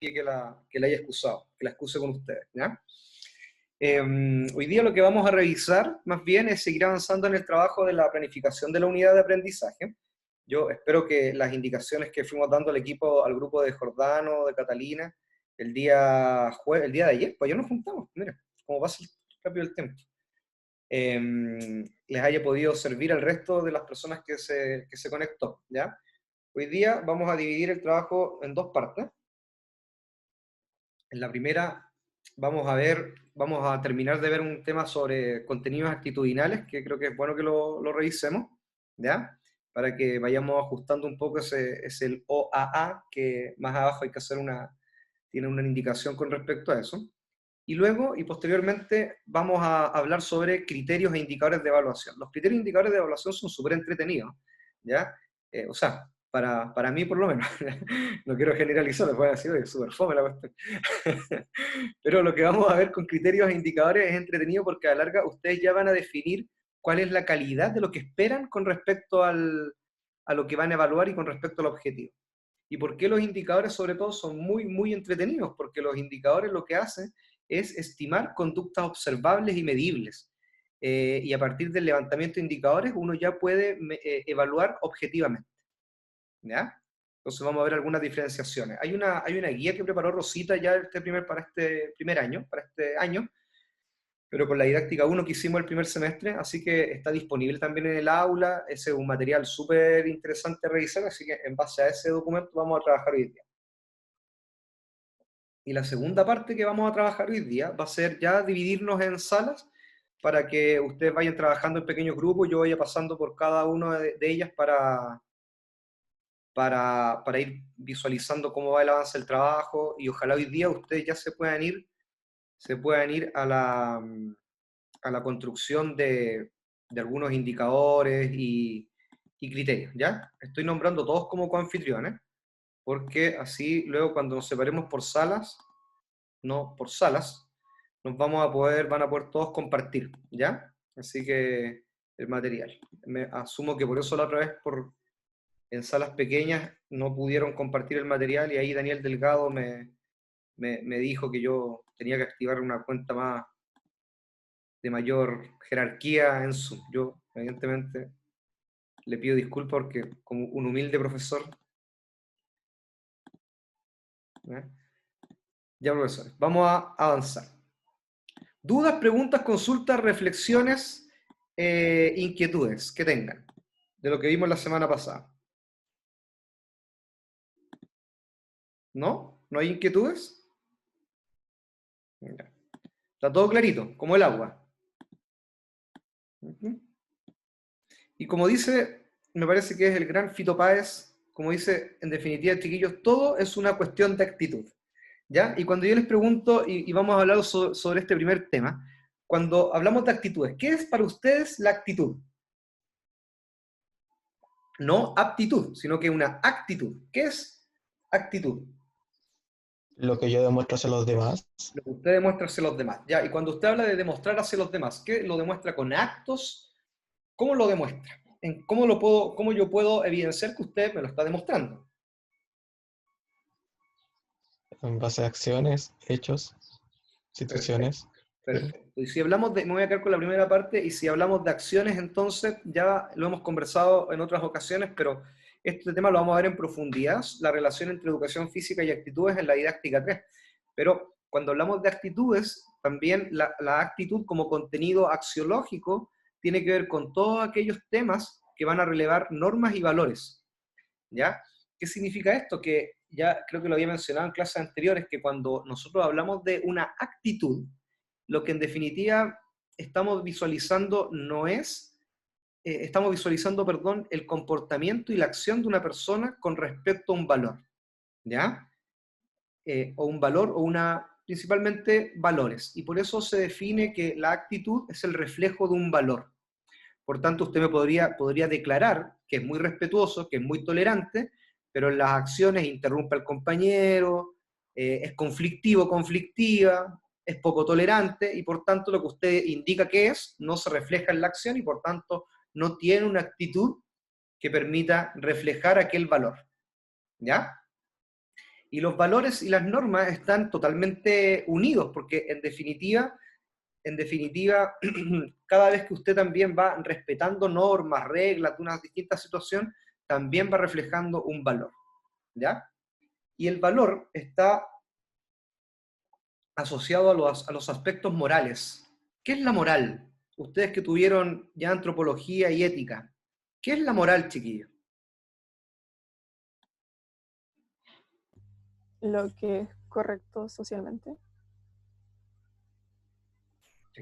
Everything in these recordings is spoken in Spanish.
que la haya excusado, que la excuse con ustedes, ¿ya? Hoy día lo que vamos a revisar, más bien, es seguir avanzando en el trabajo de la planificación de la unidad de aprendizaje. Yo espero que las indicaciones que fuimos dando al equipo, al grupo de Jordano, de Catalina, el día de ayer, pues ayer nos juntamos, mira, cómo pasa rápido el tiempo, les haya podido servir al resto de las personas que se conectó, ¿ya? Hoy día vamos a dividir el trabajo en dos partes. En la primera vamos a terminar de ver un tema sobre contenidos actitudinales, que creo que es bueno que lo revisemos, ¿ya? Para que vayamos ajustando un poco es el OAA, que más abajo hay que hacer tiene una indicación con respecto a eso. Y luego, y posteriormente, vamos a hablar sobre criterios e indicadores de evaluación. Los criterios e indicadores de evaluación son súper entretenidos, ¿ya? O sea, para mí por lo menos. No quiero generalizar, después decir, oye, súper fome la cuestión. Pero lo que vamos a ver con criterios e indicadores es entretenido porque a la larga ustedes ya van a definir cuál es la calidad de lo que esperan con respecto a lo que van a evaluar y con respecto al objetivo. ¿Y por qué los indicadores sobre todo son muy, muy entretenidos? Porque los indicadores lo que hacen es estimar conductas observables y medibles. Y a partir del levantamiento de indicadores uno ya puede evaluar objetivamente, ¿ya? Entonces vamos a ver algunas diferenciaciones. Hay una guía que preparó Rosita ya para este primer año, pero con la didáctica 1 que hicimos el primer semestre, así que está disponible también en el aula. Ese es un material súper interesante de revisar, así que en base a ese documento vamos a trabajar hoy día. Y la segunda parte que vamos a trabajar hoy día va a ser ya dividirnos en salas para que ustedes vayan trabajando en pequeños grupos, yo vaya pasando por cada una de ellas para ir visualizando cómo va el avance del trabajo, y ojalá hoy día ustedes ya se puedan ir a la construcción de algunos indicadores y criterios, ¿ya? Estoy nombrando todos como coanfitriones, porque así luego cuando nos separemos por salas, van a poder todos compartir, ¿ya? Así que el material. Asumo que por eso la otra vez en salas pequeñas no pudieron compartir el material, y ahí Daniel Delgado me dijo que yo tenía que activar una cuenta más de mayor jerarquía en Zoom. Yo, evidentemente, le pido disculpas porque como un humilde profesor, ¿eh? Ya, profesores, vamos a avanzar. Dudas, preguntas, consultas, reflexiones, inquietudes que tengan de lo que vimos la semana pasada. ¿No? ¿No hay inquietudes? Ya. Está todo clarito, como el agua. Y como dice, me parece que es el gran Fito Páez, como dice, en definitiva, chiquillos, todo es una cuestión de actitud, ¿ya? Y cuando yo les pregunto, y vamos a hablar sobre este primer tema, cuando hablamos de actitudes, ¿qué es para ustedes la actitud? No aptitud, sino que una actitud. ¿Qué es actitud? Lo que yo demuestro hacia los demás. Lo que usted demuestra hacia los demás, ¿ya? Y cuando usted habla de demostrar hacia los demás, ¿qué lo demuestra con actos? ¿Cómo lo demuestra? ¿Cómo yo puedo evidenciar que usted me lo está demostrando? En base a acciones, hechos, Perfecto, situaciones. perfecto. Y si hablamos me voy a quedar con la primera parte, y si hablamos de acciones, entonces ya lo hemos conversado en otras ocasiones, pero este tema lo vamos a ver en profundidad, la relación entre educación física y actitudes en la didáctica 3. Pero cuando hablamos de actitudes, también la actitud como contenido axiológico tiene que ver con todos aquellos temas que van a relevar normas y valores, ¿ya? ¿Qué significa esto? Que ya creo que lo había mencionado en clases anteriores, que cuando nosotros hablamos de una actitud, lo que en definitiva estamos visualizando perdón, el comportamiento y la acción de una persona con respecto a un valor, ¿ya? O un valor principalmente valores, y por eso se define que la actitud es el reflejo de un valor. Por tanto, usted me podría declarar que es muy respetuoso, que es muy tolerante, pero en las acciones interrumpe al compañero, es conflictivo, conflictiva, es poco tolerante, y por tanto lo que usted indica que es, no se refleja en la acción, y por tanto no tiene una actitud que permita reflejar aquel valor, ¿ya? Y los valores y las normas están totalmente unidos, porque en definitiva, cada vez que usted también va respetando normas, reglas de una distinta situación, también va reflejando un valor, ¿ya? Y el valor está asociado a los aspectos morales. ¿Qué es la moral? Ustedes que tuvieron ya antropología y ética, ¿qué es la moral, chiquillos? Lo que es correcto socialmente.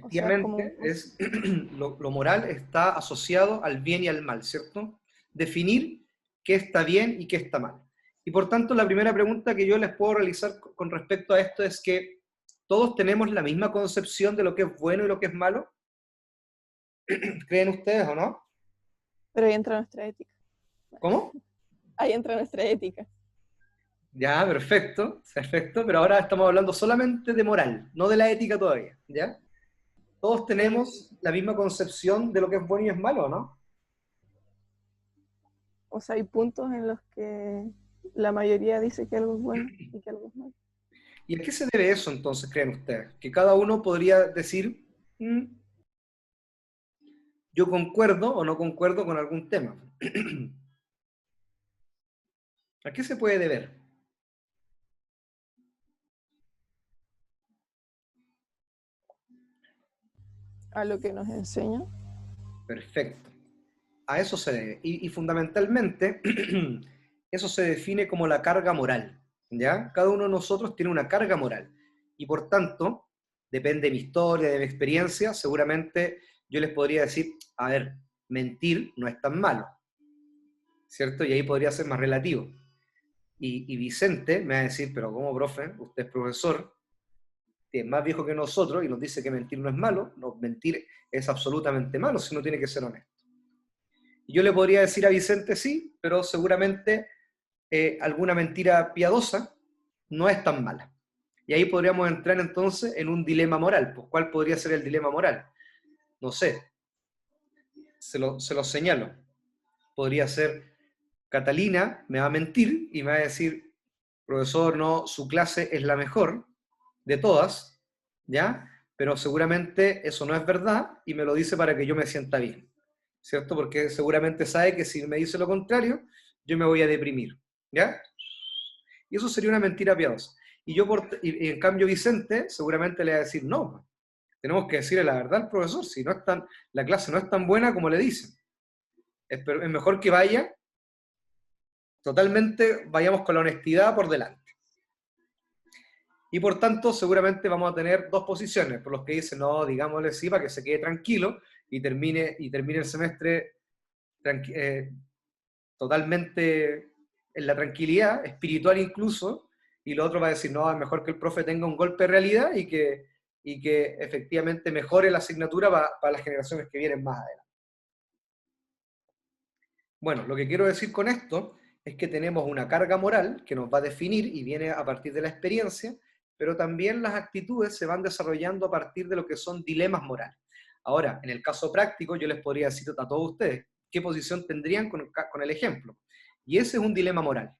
O sea, como... Efectivamente, lo moral está asociado al bien y al mal, ¿cierto? Definir qué está bien y qué está mal. Y por tanto, la primera pregunta que yo les puedo realizar con respecto a esto es que todos tenemos la misma concepción de lo que es bueno y lo que es malo. ¿Creen ustedes o no? Pero ahí entra nuestra ética. ¿Cómo? Ahí entra nuestra ética. Ya, perfecto, perfecto, pero ahora estamos hablando solamente de moral, no de la ética todavía, ¿ya? Todos tenemos la misma concepción de lo que es bueno y es malo, ¿no? O sea, hay puntos en los que la mayoría dice que algo es bueno y que algo es malo. ¿Y a qué se debe eso entonces, creen ustedes? Que cada uno podría decir, yo concuerdo o no concuerdo con algún tema. ¿A qué se puede deber? A lo que nos enseña. Perfecto. A eso se debe. Y fundamentalmente, eso se define como la carga moral, ¿ya? Cada uno de nosotros tiene una carga moral. Y por tanto, depende de mi historia, de mi experiencia, seguramente yo les podría decir, a ver, mentir no es tan malo, ¿cierto? Y ahí podría ser más relativo. Y Vicente me va a decir, pero ¿cómo, profe? Usted es profesor, es más viejo que nosotros y nos dice que mentir no es malo. No, mentir es absolutamente malo si uno tiene que ser honesto. Y yo le podría decir a Vicente, sí, pero seguramente alguna mentira piadosa no es tan mala. Y ahí podríamos entrar entonces en un dilema moral. Pues, ¿cuál podría ser el dilema moral? No sé, se lo señalo. Podría ser, Catalina me va a mentir y me va a decir, profesor, no, su clase es la mejor de todas, ¿ya? Pero seguramente eso no es verdad y me lo dice para que yo me sienta bien, ¿cierto? Porque seguramente sabe que si me dice lo contrario, yo me voy a deprimir, ¿ya? Y eso sería una mentira piadosa. Y en cambio Vicente seguramente le va a decir, no, tenemos que decirle la verdad al profesor, si no es la clase no es tan buena como le dicen. Es mejor que vaya, totalmente vayamos con la honestidad por delante. Y por tanto, seguramente vamos a tener dos posiciones, por los que dicen, no, digámosle sí, para que se quede tranquilo y termine el semestre totalmente en la tranquilidad, espiritual incluso, y lo otro va a decir, no, es mejor que el profe tenga un golpe de realidad y que efectivamente mejore la asignatura para las generaciones que vienen más adelante. Bueno, lo que quiero decir con esto es que tenemos una carga moral que nos va a definir y viene a partir de la experiencia, pero también las actitudes se van desarrollando a partir de lo que son dilemas morales. Ahora, en el caso práctico, yo les podría decir a todos ustedes qué posición tendrían con el ejemplo. Y ese es un dilema moral.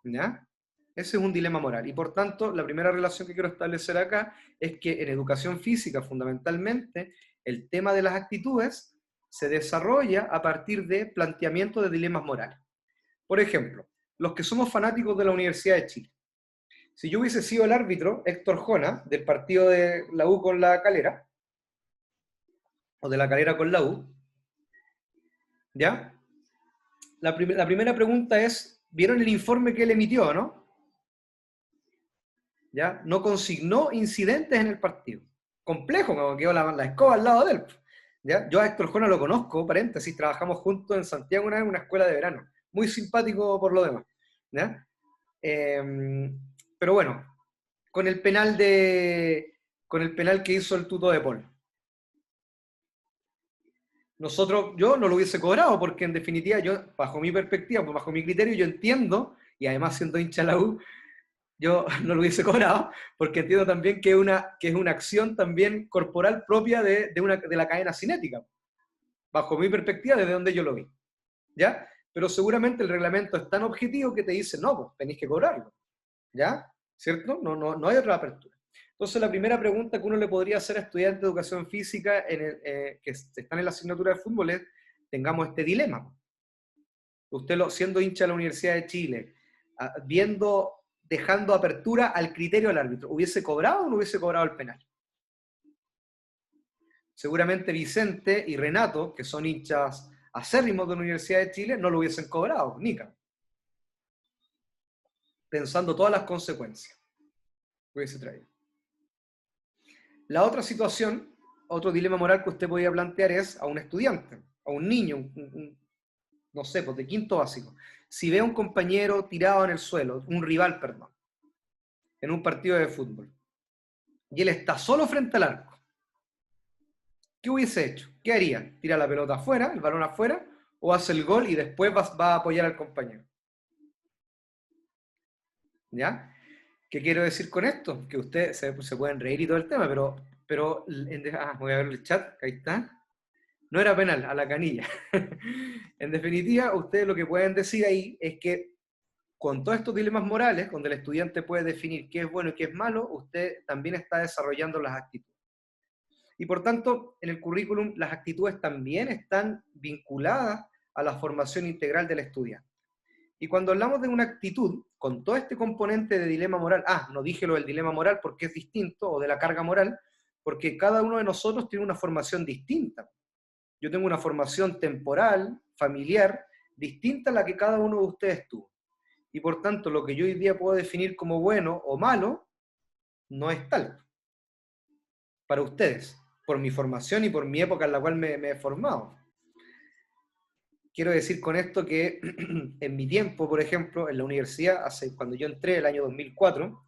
¿Ya? Ese es un dilema moral. Y por tanto, la primera relación que quiero establecer acá es que en educación física, fundamentalmente, el tema de las actitudes se desarrolla a partir de planteamiento de dilemas morales. Por ejemplo, los que somos fanáticos de la Universidad de Chile. Si yo hubiese sido el árbitro, Héctor Jona, del partido de la U con la Calera, o de la Calera con la U, ¿ya? La primera pregunta es, ¿vieron el informe que él emitió, no? ¿Ya? No consignó incidentes en el partido. Complejo, como quedó la escoba al lado de él. ¿Ya? Yo a Héctor Jona lo conozco, paréntesis, trabajamos juntos en Santiago una vez en una escuela de verano. Muy simpático por lo demás. ¿Ya? Pero bueno, con el penal que hizo el tuto de Paul. Yo no lo hubiese cobrado, porque en definitiva, yo, bajo mi perspectiva, pues bajo mi criterio, yo entiendo, y además siendo hincha de la U, yo no lo hubiese cobrado, porque entiendo también que es una acción también corporal propia de la cadena cinética, bajo mi perspectiva, desde donde yo lo vi. ¿Ya? pero seguramente el reglamento es tan objetivo que te dice, no, pues tenéis que cobrarlo, ¿ya? ¿Cierto? No hay otra apertura. Entonces, la primera pregunta que uno le podría hacer a estudiantes de educación física que están en la asignatura de fútbol es, tengamos este dilema. Usted, siendo hincha de la Universidad de Chile, dejando apertura al criterio del árbitro, ¿hubiese cobrado o no hubiese cobrado el penal? Seguramente Vicente y Renato, que son hinchas acérrimos de la Universidad de Chile, no lo hubiesen cobrado, Nica. Pensando todas las consecuencias que hubiese traído. La otra situación, otro dilema moral que usted podría plantear es a un estudiante, a un niño, no sé, pues de quinto básico. Si ve a un compañero tirado en el suelo, un rival, perdón, en un partido de fútbol, y él está solo frente al arco, ¿qué hubiese hecho? ¿Qué haría? ¿Tira la pelota afuera, el balón afuera, o hace el gol y después va a apoyar al compañero? ¿Ya? ¿Qué quiero decir con esto? Que ustedes se pueden reír y todo el tema, pero voy a ver el chat, ahí está. No era penal, a la canilla. En definitiva, ustedes lo que pueden decir ahí es que con todos estos dilemas morales, donde el estudiante puede definir qué es bueno y qué es malo, usted también está desarrollando las actitudes. Y por tanto, en el currículum las actitudes también están vinculadas a la formación integral del estudiante. Y cuando hablamos de una actitud, con todo este componente de dilema moral, no dije lo del dilema moral porque es distinto, o de la carga moral, porque cada uno de nosotros tiene una formación distinta. Yo tengo una formación temporal, familiar, distinta a la que cada uno de ustedes tuvo. Y por tanto, lo que yo hoy día puedo definir como bueno o malo, no es tal para ustedes, por mi formación y por mi época en la cual me he formado. Quiero decir con esto que en mi tiempo, por ejemplo, en la universidad, cuando yo entré el año 2004,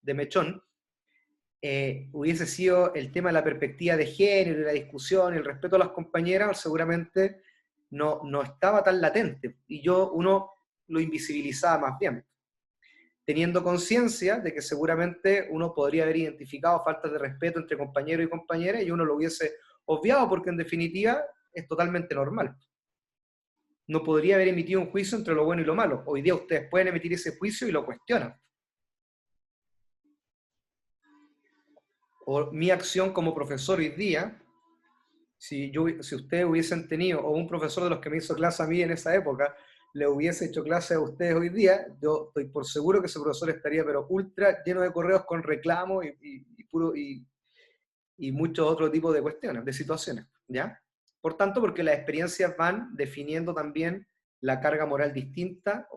de Mechón, hubiese sido el tema de la perspectiva de género y la discusión y el respeto a las compañeras, seguramente no estaba tan latente, y uno lo invisibilizaba más bien, teniendo conciencia de que seguramente uno podría haber identificado faltas de respeto entre compañeros y compañeras y uno lo hubiese obviado porque en definitiva es totalmente normal. No podría haber emitido un juicio entre lo bueno y lo malo. Hoy día ustedes pueden emitir ese juicio y lo cuestionan. O mi acción como profesor hoy día, si ustedes hubiesen tenido, o un profesor de los que me hizo clase a mí en esa época, le hubiese hecho clase a ustedes hoy día, yo estoy por seguro que ese profesor estaría pero ultra lleno de correos con reclamos y muchos otros tipos de cuestiones, de situaciones, ¿ya? Por tanto, porque las experiencias van definiendo también la carga moral distinta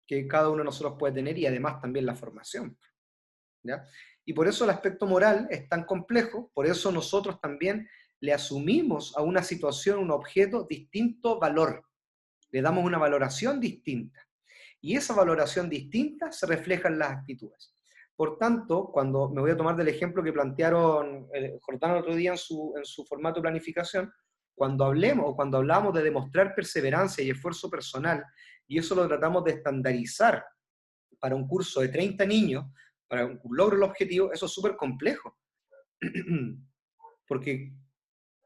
que cada uno de nosotros puede tener y además también la formación, ¿ya? Y por eso el aspecto moral es tan complejo, por eso nosotros también le asumimos a una situación, un objeto, distinto valor. Le damos una valoración distinta. Y esa valoración distinta se refleja en las actitudes. Por tanto, cuando me voy a tomar del ejemplo que plantearon Jordán el otro día en su formato de planificación, cuando hablamos de demostrar perseverancia y esfuerzo personal, y eso lo tratamos de estandarizar para un curso de 30 niños, para un logro del objetivo, eso es súper complejo. Porque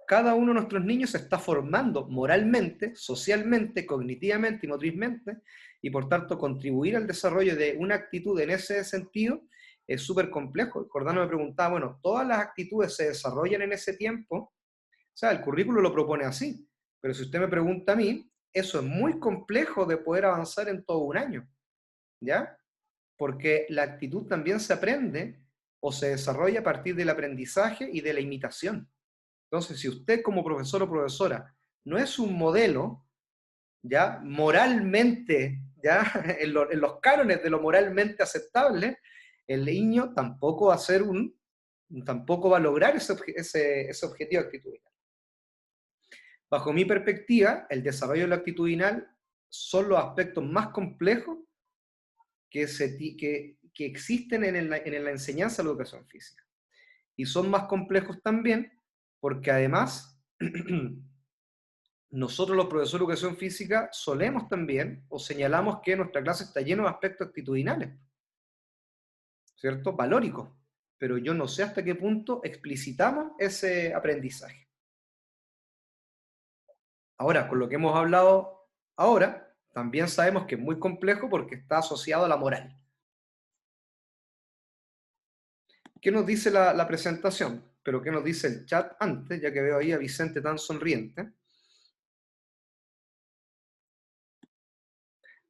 cada uno de nuestros niños se está formando moralmente, socialmente, cognitivamente y motrizmente, y por tanto contribuir al desarrollo de una actitud en ese sentido es súper complejo. Jordano me preguntaba, bueno, ¿todas las actitudes se desarrollan en ese tiempo? O sea, el currículo lo propone así, pero si usted me pregunta a mí, eso es muy complejo de poder avanzar en todo un año, ¿ya? Porque la actitud también se aprende o se desarrolla a partir del aprendizaje y de la imitación. Entonces, si usted como profesor o profesora no es un modelo, ya moralmente, ya en los cánones de lo moralmente aceptable, el niño tampoco tampoco va a lograr ese objetivo actitudinal. Bajo mi perspectiva, el desarrollo de lo actitudinal son los aspectos más complejos que existen en la enseñanza de la educación física. Y son más complejos también porque además nosotros los profesores de educación física solemos también, o señalamos que nuestra clase está llena de aspectos actitudinales, ¿cierto? Valóricos, pero yo no sé hasta qué punto explicitamos ese aprendizaje. Ahora, con lo que hemos hablado ahora, también sabemos que es muy complejo porque está asociado a la moral. ¿Qué nos dice la presentación? Pero ¿qué nos dice el chat antes? Ya que veo ahí a Vicente tan sonriente.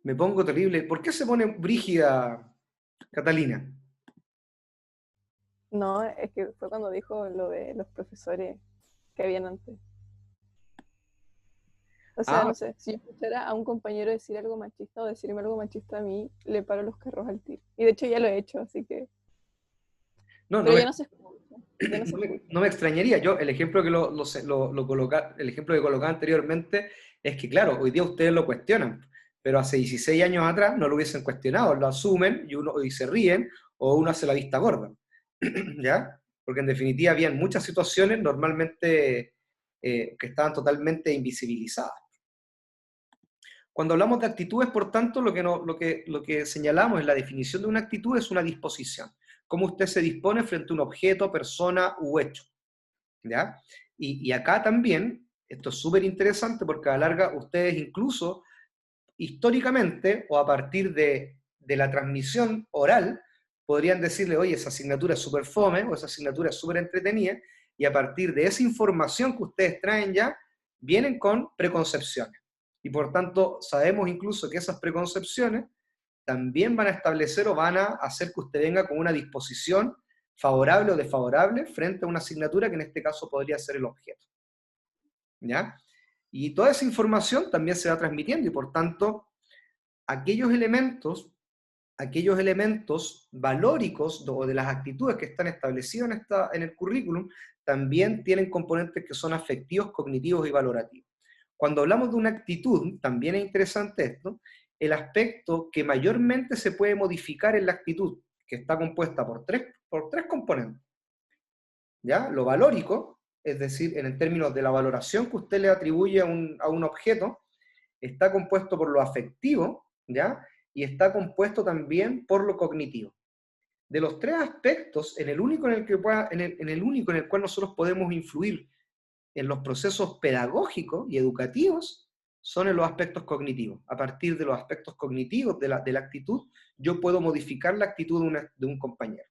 Me pongo terrible. ¿Por qué se pone brígida, Catalina? No, es que fue cuando dijo lo de los profesores que habían antes. O sea, Ah, no sé, si yo escuchara a un compañero decir algo machista o decirme algo machista a mí, le paro los carros al tiro. Y de hecho ya lo he hecho, así que... no, no Pero me, ya no se escucha, ya no se escucha. no me extrañaría. Yo, el ejemplo que el ejemplo que colocaba anteriormente es que, claro, hoy día ustedes lo cuestionan, pero hace 16 años atrás no lo hubiesen cuestionado, lo asumen y se ríen o uno hace la vista gorda. ¿Ya? Porque en definitiva habían muchas situaciones normalmente que estaban totalmente invisibilizadas. Cuando hablamos de actitudes, por tanto, lo que señalamos en la definición de una actitud es una disposición. Cómo usted se dispone frente a un objeto, persona u hecho. ¿Ya? Y acá también, esto es súper interesante porque a la larga ustedes incluso históricamente o a partir de la transmisión oral podrían decirle, oye, esa asignatura es súper fome o esa asignatura es súper entretenida, y a partir de esa información que ustedes traen ya, vienen con preconcepciones. Y por tanto, sabemos incluso que esas preconcepciones también van a establecer o van a hacer que usted venga con una disposición favorable o desfavorable frente a una asignatura que en este caso podría ser el objeto. ¿Ya? Y toda esa información también se va transmitiendo y por tanto aquellos elementos valóricos o de las actitudes que están establecidos en el currículum también tienen componentes que son afectivos, cognitivos y valorativos. Cuando hablamos de una actitud, también es interesante esto, el aspecto que mayormente se puede modificar en la actitud, que está compuesta por tres componentes. ¿Ya? Lo valórico, es decir, en términos de la valoración que usted le atribuye a un objeto, está compuesto por lo afectivo, ¿ya? Y está compuesto también por lo cognitivo. De los tres aspectos, en el único en el único en el cual nosotros podemos influir en los procesos pedagógicos y educativos, son en los aspectos cognitivos. A partir de los aspectos cognitivos de la actitud, yo puedo modificar la actitud de un compañero.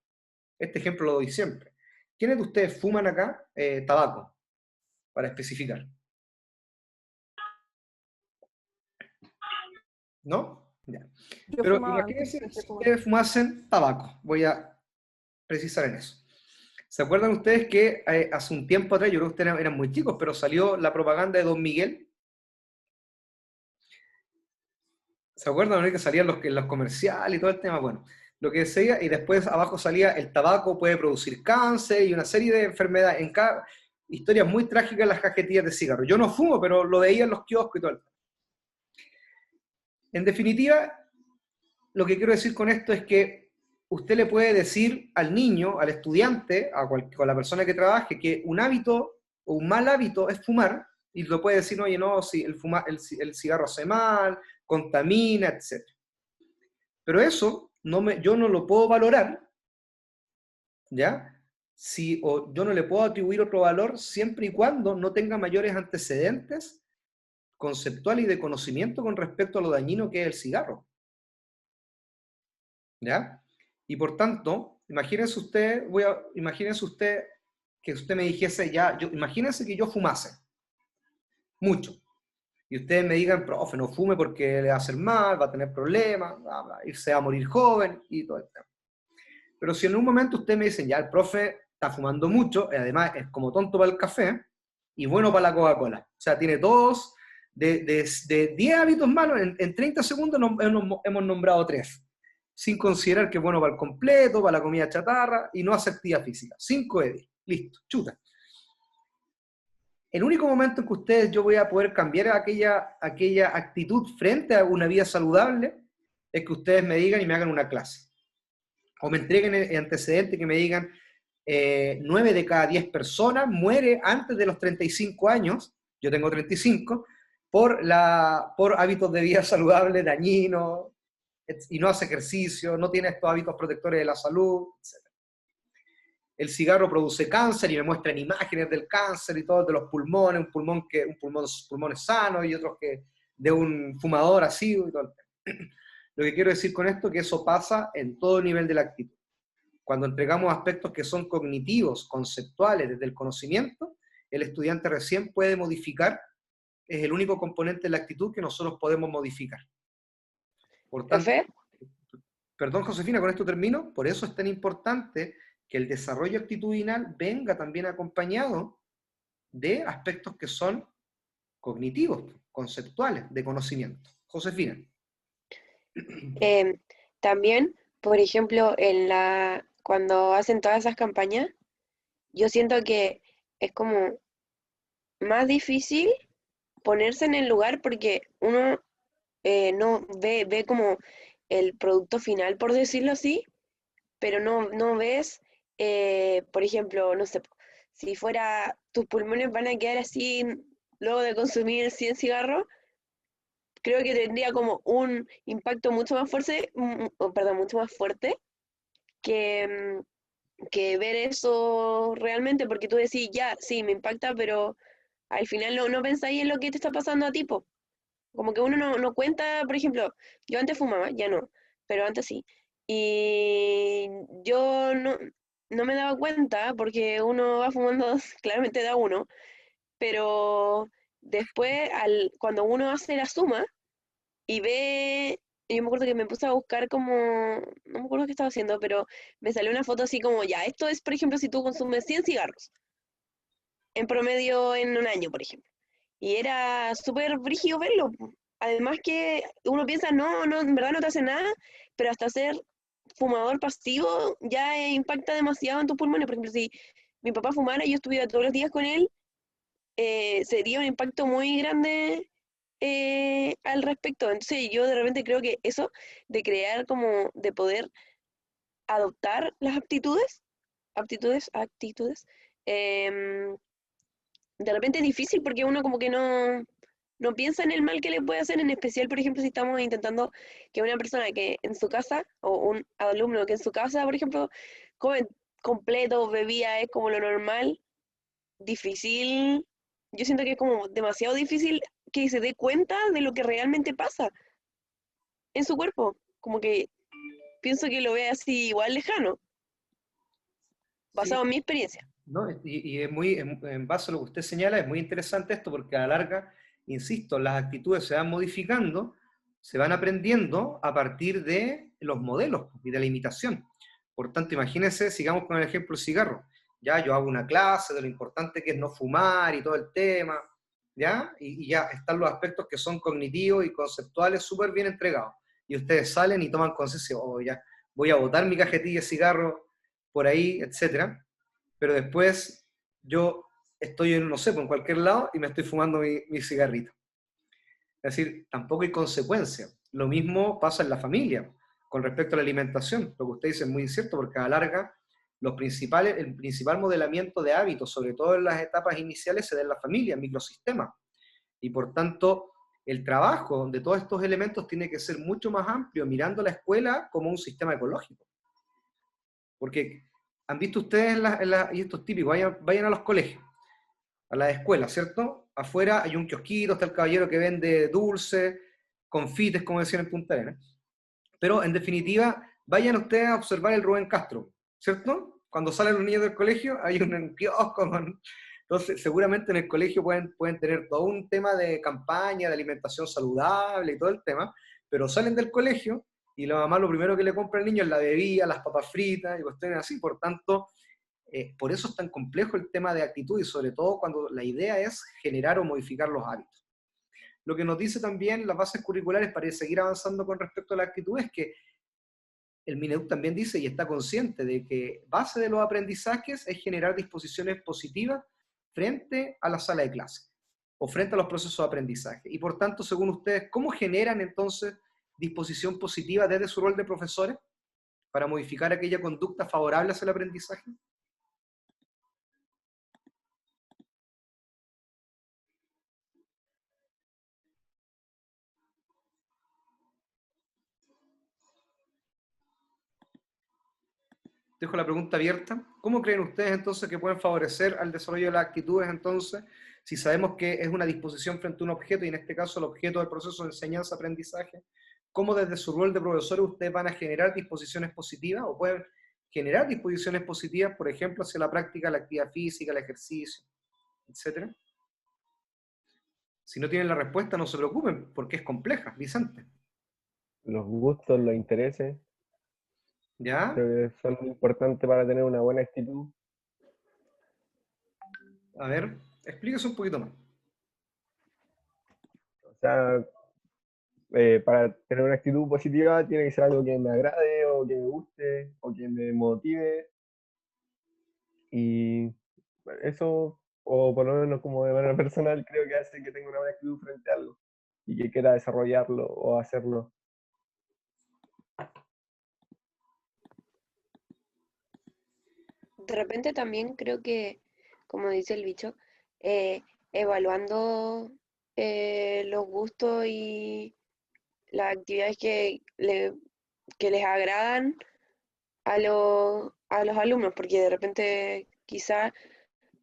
Este ejemplo lo doy siempre. ¿Quiénes de ustedes fuman acá tabaco? Para especificar. ¿No? Ya. Yo Pero fumaba antes, imagínense no sé si cómo ustedes fumasen tabaco. Voy a precisar en eso. ¿Se acuerdan ustedes que hace un tiempo atrás, yo creo que ustedes eran muy chicos, pero salió la propaganda de Don Miguel? ¿Se acuerdan, no? Que salían los comerciales y todo el tema? Bueno, lo que decía, y después abajo salía el tabaco puede producir cáncer y una serie de enfermedades, historias muy trágicas en las cajetillas de cigarros. Yo no fumo, pero lo veía en los kioscos y todo el tema. En definitiva, lo que quiero decir con esto es que usted le puede decir al niño, al estudiante, a la persona que trabaje, que un hábito o un mal hábito es fumar, y lo puede decir, oye, no, si el cigarro hace mal, contamina, etc. Pero eso yo no lo puedo valorar, ¿ya? O yo no le puedo atribuir otro valor siempre y cuando no tenga mayores antecedentes conceptuales y de conocimiento con respecto a lo dañino que es el cigarro. ¿Ya? Y por tanto, imagínense usted que usted me dijese, imagínense que yo fumase mucho, y ustedes me digan, profe, no fume porque le va a hacer mal, va a tener problemas, bla, bla, y se va a morir joven, y todo el tema. Pero si en un momento ustedes me dicen, ya, el profe está fumando mucho, y además es como tonto para el café, y bueno para la Coca-Cola, o sea, tiene todos, de 10 hábitos malos, en 30 segundos hemos nombrado 3, sin considerar que es bueno para el completo, para la comida chatarra, y no hace actividad física. 5 de 10, listo, chuta. El único momento en que yo voy a poder cambiar aquella actitud frente a una vida saludable es que ustedes me digan y me hagan una clase. O me entreguen el antecedente que me digan 9 de cada 10 personas muere antes de los 35 años, yo tengo 35, por hábitos de vida saludable, dañinos, y no hace ejercicio, no tiene estos hábitos protectores de la salud, etc. El cigarro produce cáncer y me muestran imágenes del cáncer y todo de los pulmones, pulmones sanos y otros que de un fumador asiduo y todo el tema. Lo que quiero decir con esto es que eso pasa en todo nivel de la actitud. Cuando entregamos aspectos que son cognitivos, conceptuales, desde el conocimiento, el estudiante recién puede modificar, es el único componente de la actitud que nosotros podemos modificar. Por tanto, Profe, perdón Josefina, con esto termino, por eso es tan importante que el desarrollo actitudinal venga también acompañado de aspectos que son cognitivos, conceptuales, de conocimiento. Josefina. em, también, por ejemplo, cuando hacen todas esas campañas, yo siento que es como más difícil ponerse en el lugar porque uno no ve como el producto final, por decirlo así, pero no ves, por ejemplo, no sé, si fuera, tus pulmones van a quedar así luego de consumir 100 cigarros, creo que tendría como un impacto mucho más fuerte, perdón, mucho más fuerte que, que ver eso realmente, porque tú decís, ya, sí, me impacta, pero al final no pensáis en lo que te está pasando a ti, po. Como que uno no cuenta, por ejemplo, yo antes fumaba, ya no, pero antes sí. Y yo no me daba cuenta porque uno va fumando, claramente da uno, pero después, cuando uno hace la suma y ve, yo me acuerdo que me puse a buscar como, no me acuerdo qué estaba haciendo, pero me salió una foto así como, ya, esto es, por ejemplo, si tú consumes 100 cigarros en promedio en un año, por ejemplo. Y era súper brígido verlo. Además que uno piensa, no, en verdad no te hace nada, pero hasta ser fumador pasivo ya impacta demasiado en tus pulmones. Por ejemplo, si mi papá fumara y yo estuviera todos los días con él, sería un impacto muy grande al respecto. Entonces yo de repente creo que eso de crear como, de poder adoptar las actitudes, em, de repente es difícil porque uno como que no piensa en el mal que le puede hacer, en especial, por ejemplo, si estamos intentando que una persona que en su casa, o un alumno que en su casa, por ejemplo, come completo, bebía, es como lo normal, difícil, yo siento que es como demasiado difícil que se dé cuenta de lo que realmente pasa en su cuerpo, como que pienso que lo ve así igual lejano, Sí, basado en mi experiencia. ¿no? Y es muy, en base a lo que usted señala, es muy interesante esto porque a la larga, insisto, las actitudes se van modificando, se van aprendiendo a partir de los modelos y de la imitación. Por tanto, imagínense, sigamos con el ejemplo del cigarro. Ya yo hago una clase de lo importante que es no fumar y todo el tema, ¿ya? Y ya están los aspectos que son cognitivos y conceptuales súper bien entregados. Y ustedes salen y toman conciencia, oh, ya, voy a botar mi cajetilla de cigarro por ahí, etcétera, pero después yo estoy en, no sé, en cualquier lado y me estoy fumando mi cigarrito. Es decir, tampoco hay consecuencia. Lo mismo pasa en la familia, con respecto a la alimentación. Lo que usted dice es muy cierto, porque a la larga el principal modelamiento de hábitos, sobre todo en las etapas iniciales, se da en la familia, en microsistemas. Y por tanto, el trabajo de todos estos elementos tiene que ser mucho más amplio, mirando la escuela como un sistema ecológico. Porque han visto ustedes, y esto es típico, vayan a los colegios, a las escuelas, ¿cierto? Afuera hay un kiosquito, está el caballero que vende dulces, confites, como decían en Punta Arenas. Pero en definitiva, vayan ustedes a observar el Rubén Castro, ¿cierto? Cuando salen los niños del colegio, hay un kiosco con... Entonces, seguramente en el colegio pueden tener todo un tema de campaña, de alimentación saludable y todo el tema, pero salen del colegio y la mamá lo primero que le compra al niño es la bebida, las papas fritas y cuestiones así. Por tanto, por eso es tan complejo el tema de actitud y sobre todo cuando la idea es generar o modificar los hábitos. Lo que nos dice también las bases curriculares para seguir avanzando con respecto a la actitud es que el Mineduc también dice y está consciente de que base de los aprendizajes es generar disposiciones positivas frente a la sala de clase o frente a los procesos de aprendizaje. Y por tanto, según ustedes, ¿cómo generan entonces disposición positiva desde su rol de profesores para modificar aquella conducta favorable hacia el aprendizaje? Dejo la pregunta abierta. ¿Cómo creen ustedes entonces que pueden favorecer al desarrollo de las actitudes entonces Si sabemos que es una disposición frente a un objeto, y en este caso el objeto del proceso de enseñanza-aprendizaje, ¿cómo desde su rol de profesores ustedes van a generar disposiciones positivas o pueden generar disposiciones positivas, por ejemplo, hacia la práctica, la actividad física, el ejercicio, etcétera? Si no tienen la respuesta, no se preocupen, porque es compleja, Vicente. Los gustos, los intereses, ¿Ya? creo que son importantes para tener una buena actitud. A ver, explíquese un poquito más. O sea, para tener una actitud positiva tiene que ser algo que me agrade o que me guste o que me motive. Y bueno, eso, o por lo menos como de manera personal, creo que hace que tenga una buena actitud frente a algo y que quiera desarrollarlo o hacerlo. De repente también creo que, como dice el bicho, evaluando los gustos y las actividades que les agradan a los alumnos, porque de repente quizá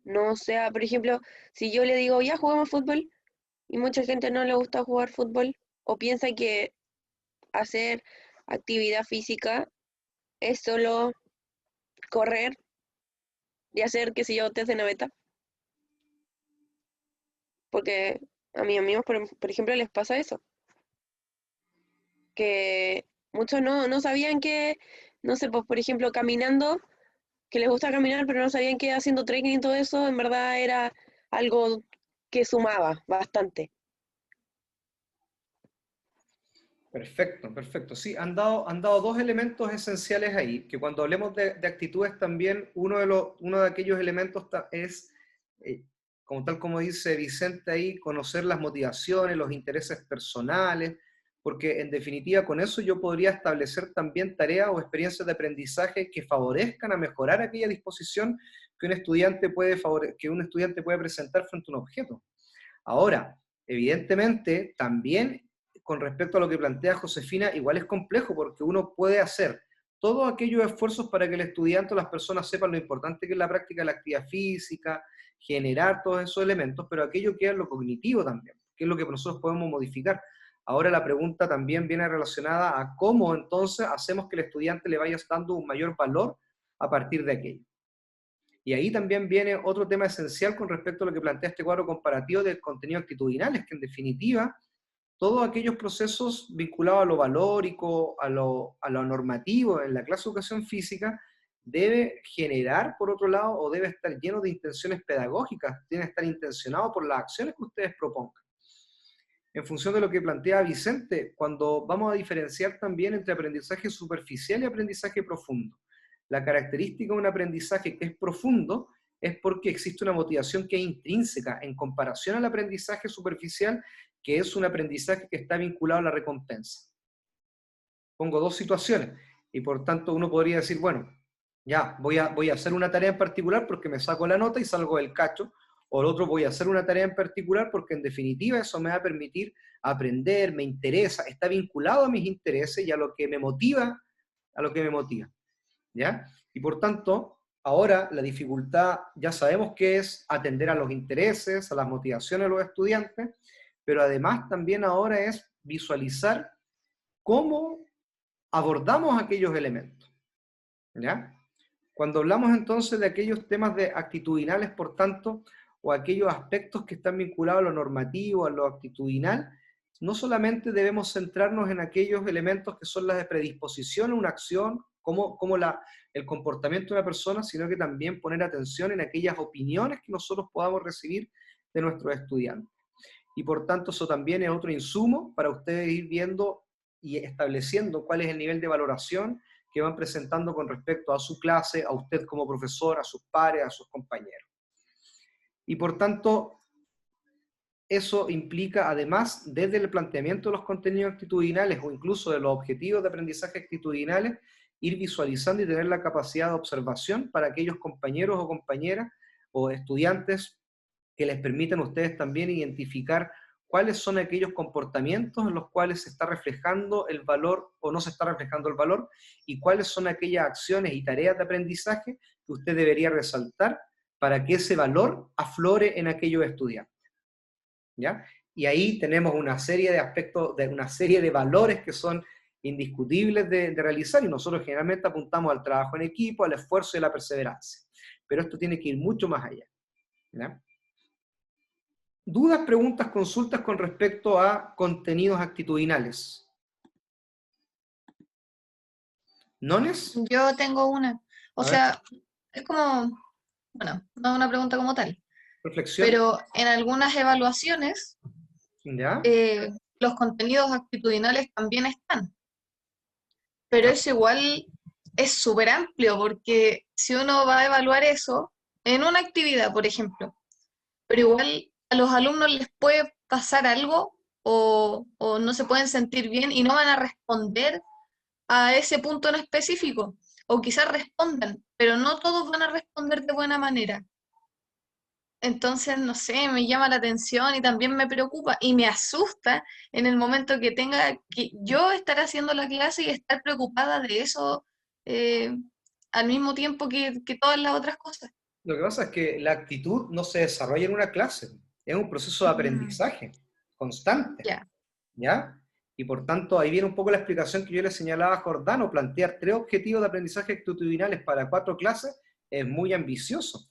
no sea, por ejemplo, si yo le digo, ya juguemos fútbol, y mucha gente no le gusta jugar fútbol, o piensa que hacer actividad física es solo correr y hacer, qué sé yo, test de naveta, porque a mis amigos, por ejemplo, les pasa eso, que muchos no sabían que, no sé, pues por ejemplo, caminando, que les gusta caminar, pero no sabían que haciendo trekking y todo eso, en verdad era algo que sumaba bastante. Perfecto, perfecto. Sí, han dado dos elementos esenciales ahí, que cuando hablemos de actitudes también, uno de aquellos elementos es, como tal como dice Vicente ahí, conocer las motivaciones, los intereses personales, porque en definitiva con eso yo podría establecer también tareas o experiencias de aprendizaje que favorezcan a mejorar aquella disposición que que un estudiante puede presentar frente a un objeto. Ahora, evidentemente, también con respecto a lo que plantea Josefina, igual es complejo porque uno puede hacer todos aquellos esfuerzos para que el estudiante o las personas sepan lo importante que es la práctica de la actividad física, generar todos esos elementos, pero aquello queda en lo cognitivo también, que es lo que nosotros podemos modificar. Ahora la pregunta también viene relacionada a cómo entonces hacemos que el estudiante le vaya dando un mayor valor a partir de aquello. Y ahí también viene otro tema esencial con respecto a lo que plantea este cuadro comparativo del contenido actitudinal, es que en definitiva todos aquellos procesos vinculados a lo valórico, a lo normativo en la clase de educación física, debe generar, por otro lado, o debe estar lleno de intenciones pedagógicas, debe estar intencionado por las acciones que ustedes propongan. En función de lo que plantea Vicente, cuando vamos a diferenciar también entre aprendizaje superficial y aprendizaje profundo. La característica de un aprendizaje que es profundo es porque existe una motivación que es intrínseca en comparación al aprendizaje superficial, que es un aprendizaje que está vinculado a la recompensa. Pongo dos situaciones y por tanto uno podría decir, bueno, ya voy a hacer una tarea en particular porque me saco la nota y salgo del cacho, o el otro voy a hacer una tarea en particular porque en definitiva eso me va a permitir aprender, me interesa, está vinculado a mis intereses y a lo que me motiva, ¿ya? Y por tanto, ahora la dificultad ya sabemos que es atender a los intereses, a las motivaciones de los estudiantes, pero además también ahora es visualizar cómo abordamos aquellos elementos, ¿ya? Cuando hablamos entonces de aquellos temas actitudinales, por tanto, o aquellos aspectos que están vinculados a lo normativo, a lo actitudinal, no solamente debemos centrarnos en aquellos elementos que son las de predisposición a una acción, como el comportamiento de una persona, sino que también poner atención en aquellas opiniones que nosotros podamos recibir de nuestros estudiantes. Y por tanto eso también es otro insumo para ustedes ir viendo y estableciendo cuál es el nivel de valoración que van presentando con respecto a su clase, a usted como profesor, a sus pares, a sus compañeros. Y por tanto, eso implica además, desde el planteamiento de los contenidos actitudinales o incluso de los objetivos de aprendizaje actitudinales, ir visualizando y tener la capacidad de observación para aquellos compañeros o compañeras o estudiantes que les permitan a ustedes también identificar cuáles son aquellos comportamientos en los cuales se está reflejando el valor o no se está reflejando el valor, y cuáles son aquellas acciones y tareas de aprendizaje que usted debería resaltar para que ese valor aflore en aquellos estudiantes. ¿ya? Y ahí tenemos una serie de aspectos, una serie de valores que son indiscutibles de realizar, y nosotros generalmente apuntamos al trabajo en equipo, al esfuerzo y a la perseverancia. Pero esto tiene que ir mucho más allá, ¿ya? ¿Dudas, preguntas, consultas con respecto a contenidos actitudinales? ¿Nones? Yo tengo una. O A ver, sea, es como, bueno, no es una pregunta como tal, reflexión, pero en algunas evaluaciones ¿ya? los contenidos actitudinales también están, pero Ah, eso igual es súper amplio porque si uno va a evaluar eso en una actividad, por ejemplo, pero igual a los alumnos les puede pasar algo o no se pueden sentir bien y no van a responder a ese punto en específico. O quizás respondan, pero no todos van a responder de buena manera. Entonces, no sé, me llama la atención y también me preocupa y me asusta en el momento que tenga que yo estar haciendo la clase y estar preocupada de eso eh, al mismo tiempo que todas las otras cosas. Lo que pasa es que la actitud no se desarrolla en una clase, es un proceso de Mm, aprendizaje constante, ya, ¿ya? Y por tanto, ahí viene un poco la explicación que yo le señalaba a Jordano: plantear 3 objetivos de aprendizaje actitudinales para 4 clases es muy ambicioso.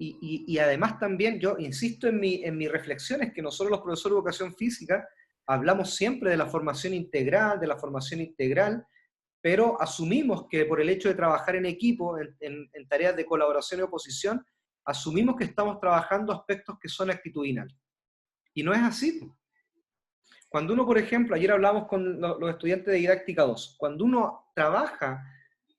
Y además también yo insisto en mis reflexiones que nosotros los profesores de educación física hablamos siempre de la formación integral, pero asumimos que por el hecho de trabajar en equipo, en tareas de colaboración y oposición, asumimos que estamos trabajando aspectos que son actitudinales. Y no es así. Cuando uno, por ejemplo, ayer hablamos con los estudiantes de didáctica 2, cuando uno trabaja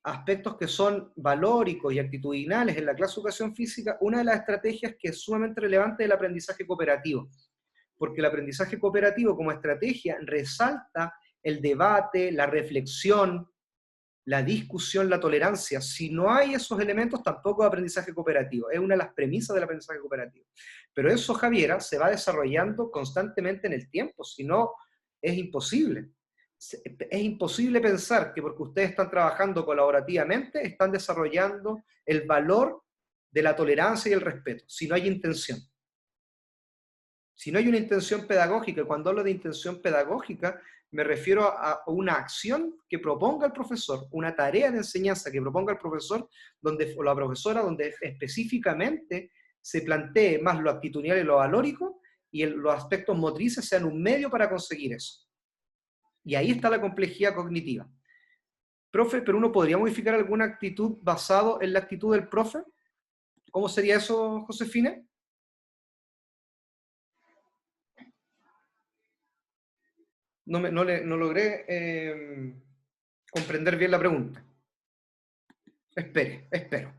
aspectos que son valóricos y actitudinales en la clase de educación física, una de las estrategias que es sumamente relevante es el aprendizaje cooperativo, porque el aprendizaje cooperativo como estrategia resalta el debate, la reflexión, la discusión, la tolerancia. Si no hay esos elementos, tampoco hay aprendizaje cooperativo. Es una de las premisas del aprendizaje cooperativo. Pero eso, Javiera, se va desarrollando constantemente en el tiempo, si no, es imposible. Es imposible pensar que porque ustedes están trabajando colaborativamente, están desarrollando el valor de la tolerancia y el respeto, si no hay intención. Si no hay una intención pedagógica, cuando hablo de intención pedagógica, me refiero a una acción que proponga el profesor, una tarea de enseñanza que proponga el profesor o la profesora, donde específicamente se plantee más lo actitudinal y lo valórico, y los aspectos motrices sean un medio para conseguir eso. Y ahí está la complejidad cognitiva. Profe, ¿pero uno podría modificar alguna actitud basado en la actitud del profe? ¿Cómo sería eso, Josefina? No logré comprender bien la pregunta. Espero.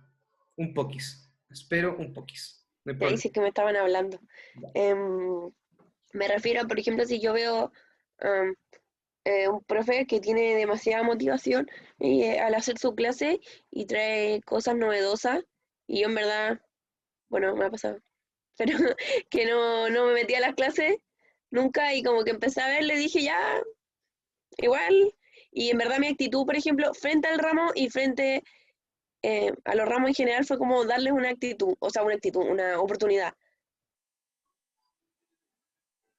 Un poquis. Espero un poquis. No hay Ahí problema. sí que me estaban hablando. Me refiero, por ejemplo, si yo veo am, un profe que tiene demasiada motivación al hacer su clase y trae cosas novedosas, y yo en verdad, bueno, me ha pasado, pero que no me metí a las clases nunca y como que empecé a ver, le dije ya, igual, y en verdad mi actitud, por ejemplo, frente al ramo y frente a los ramos en general fue como darles una actitud, o sea, una oportunidad.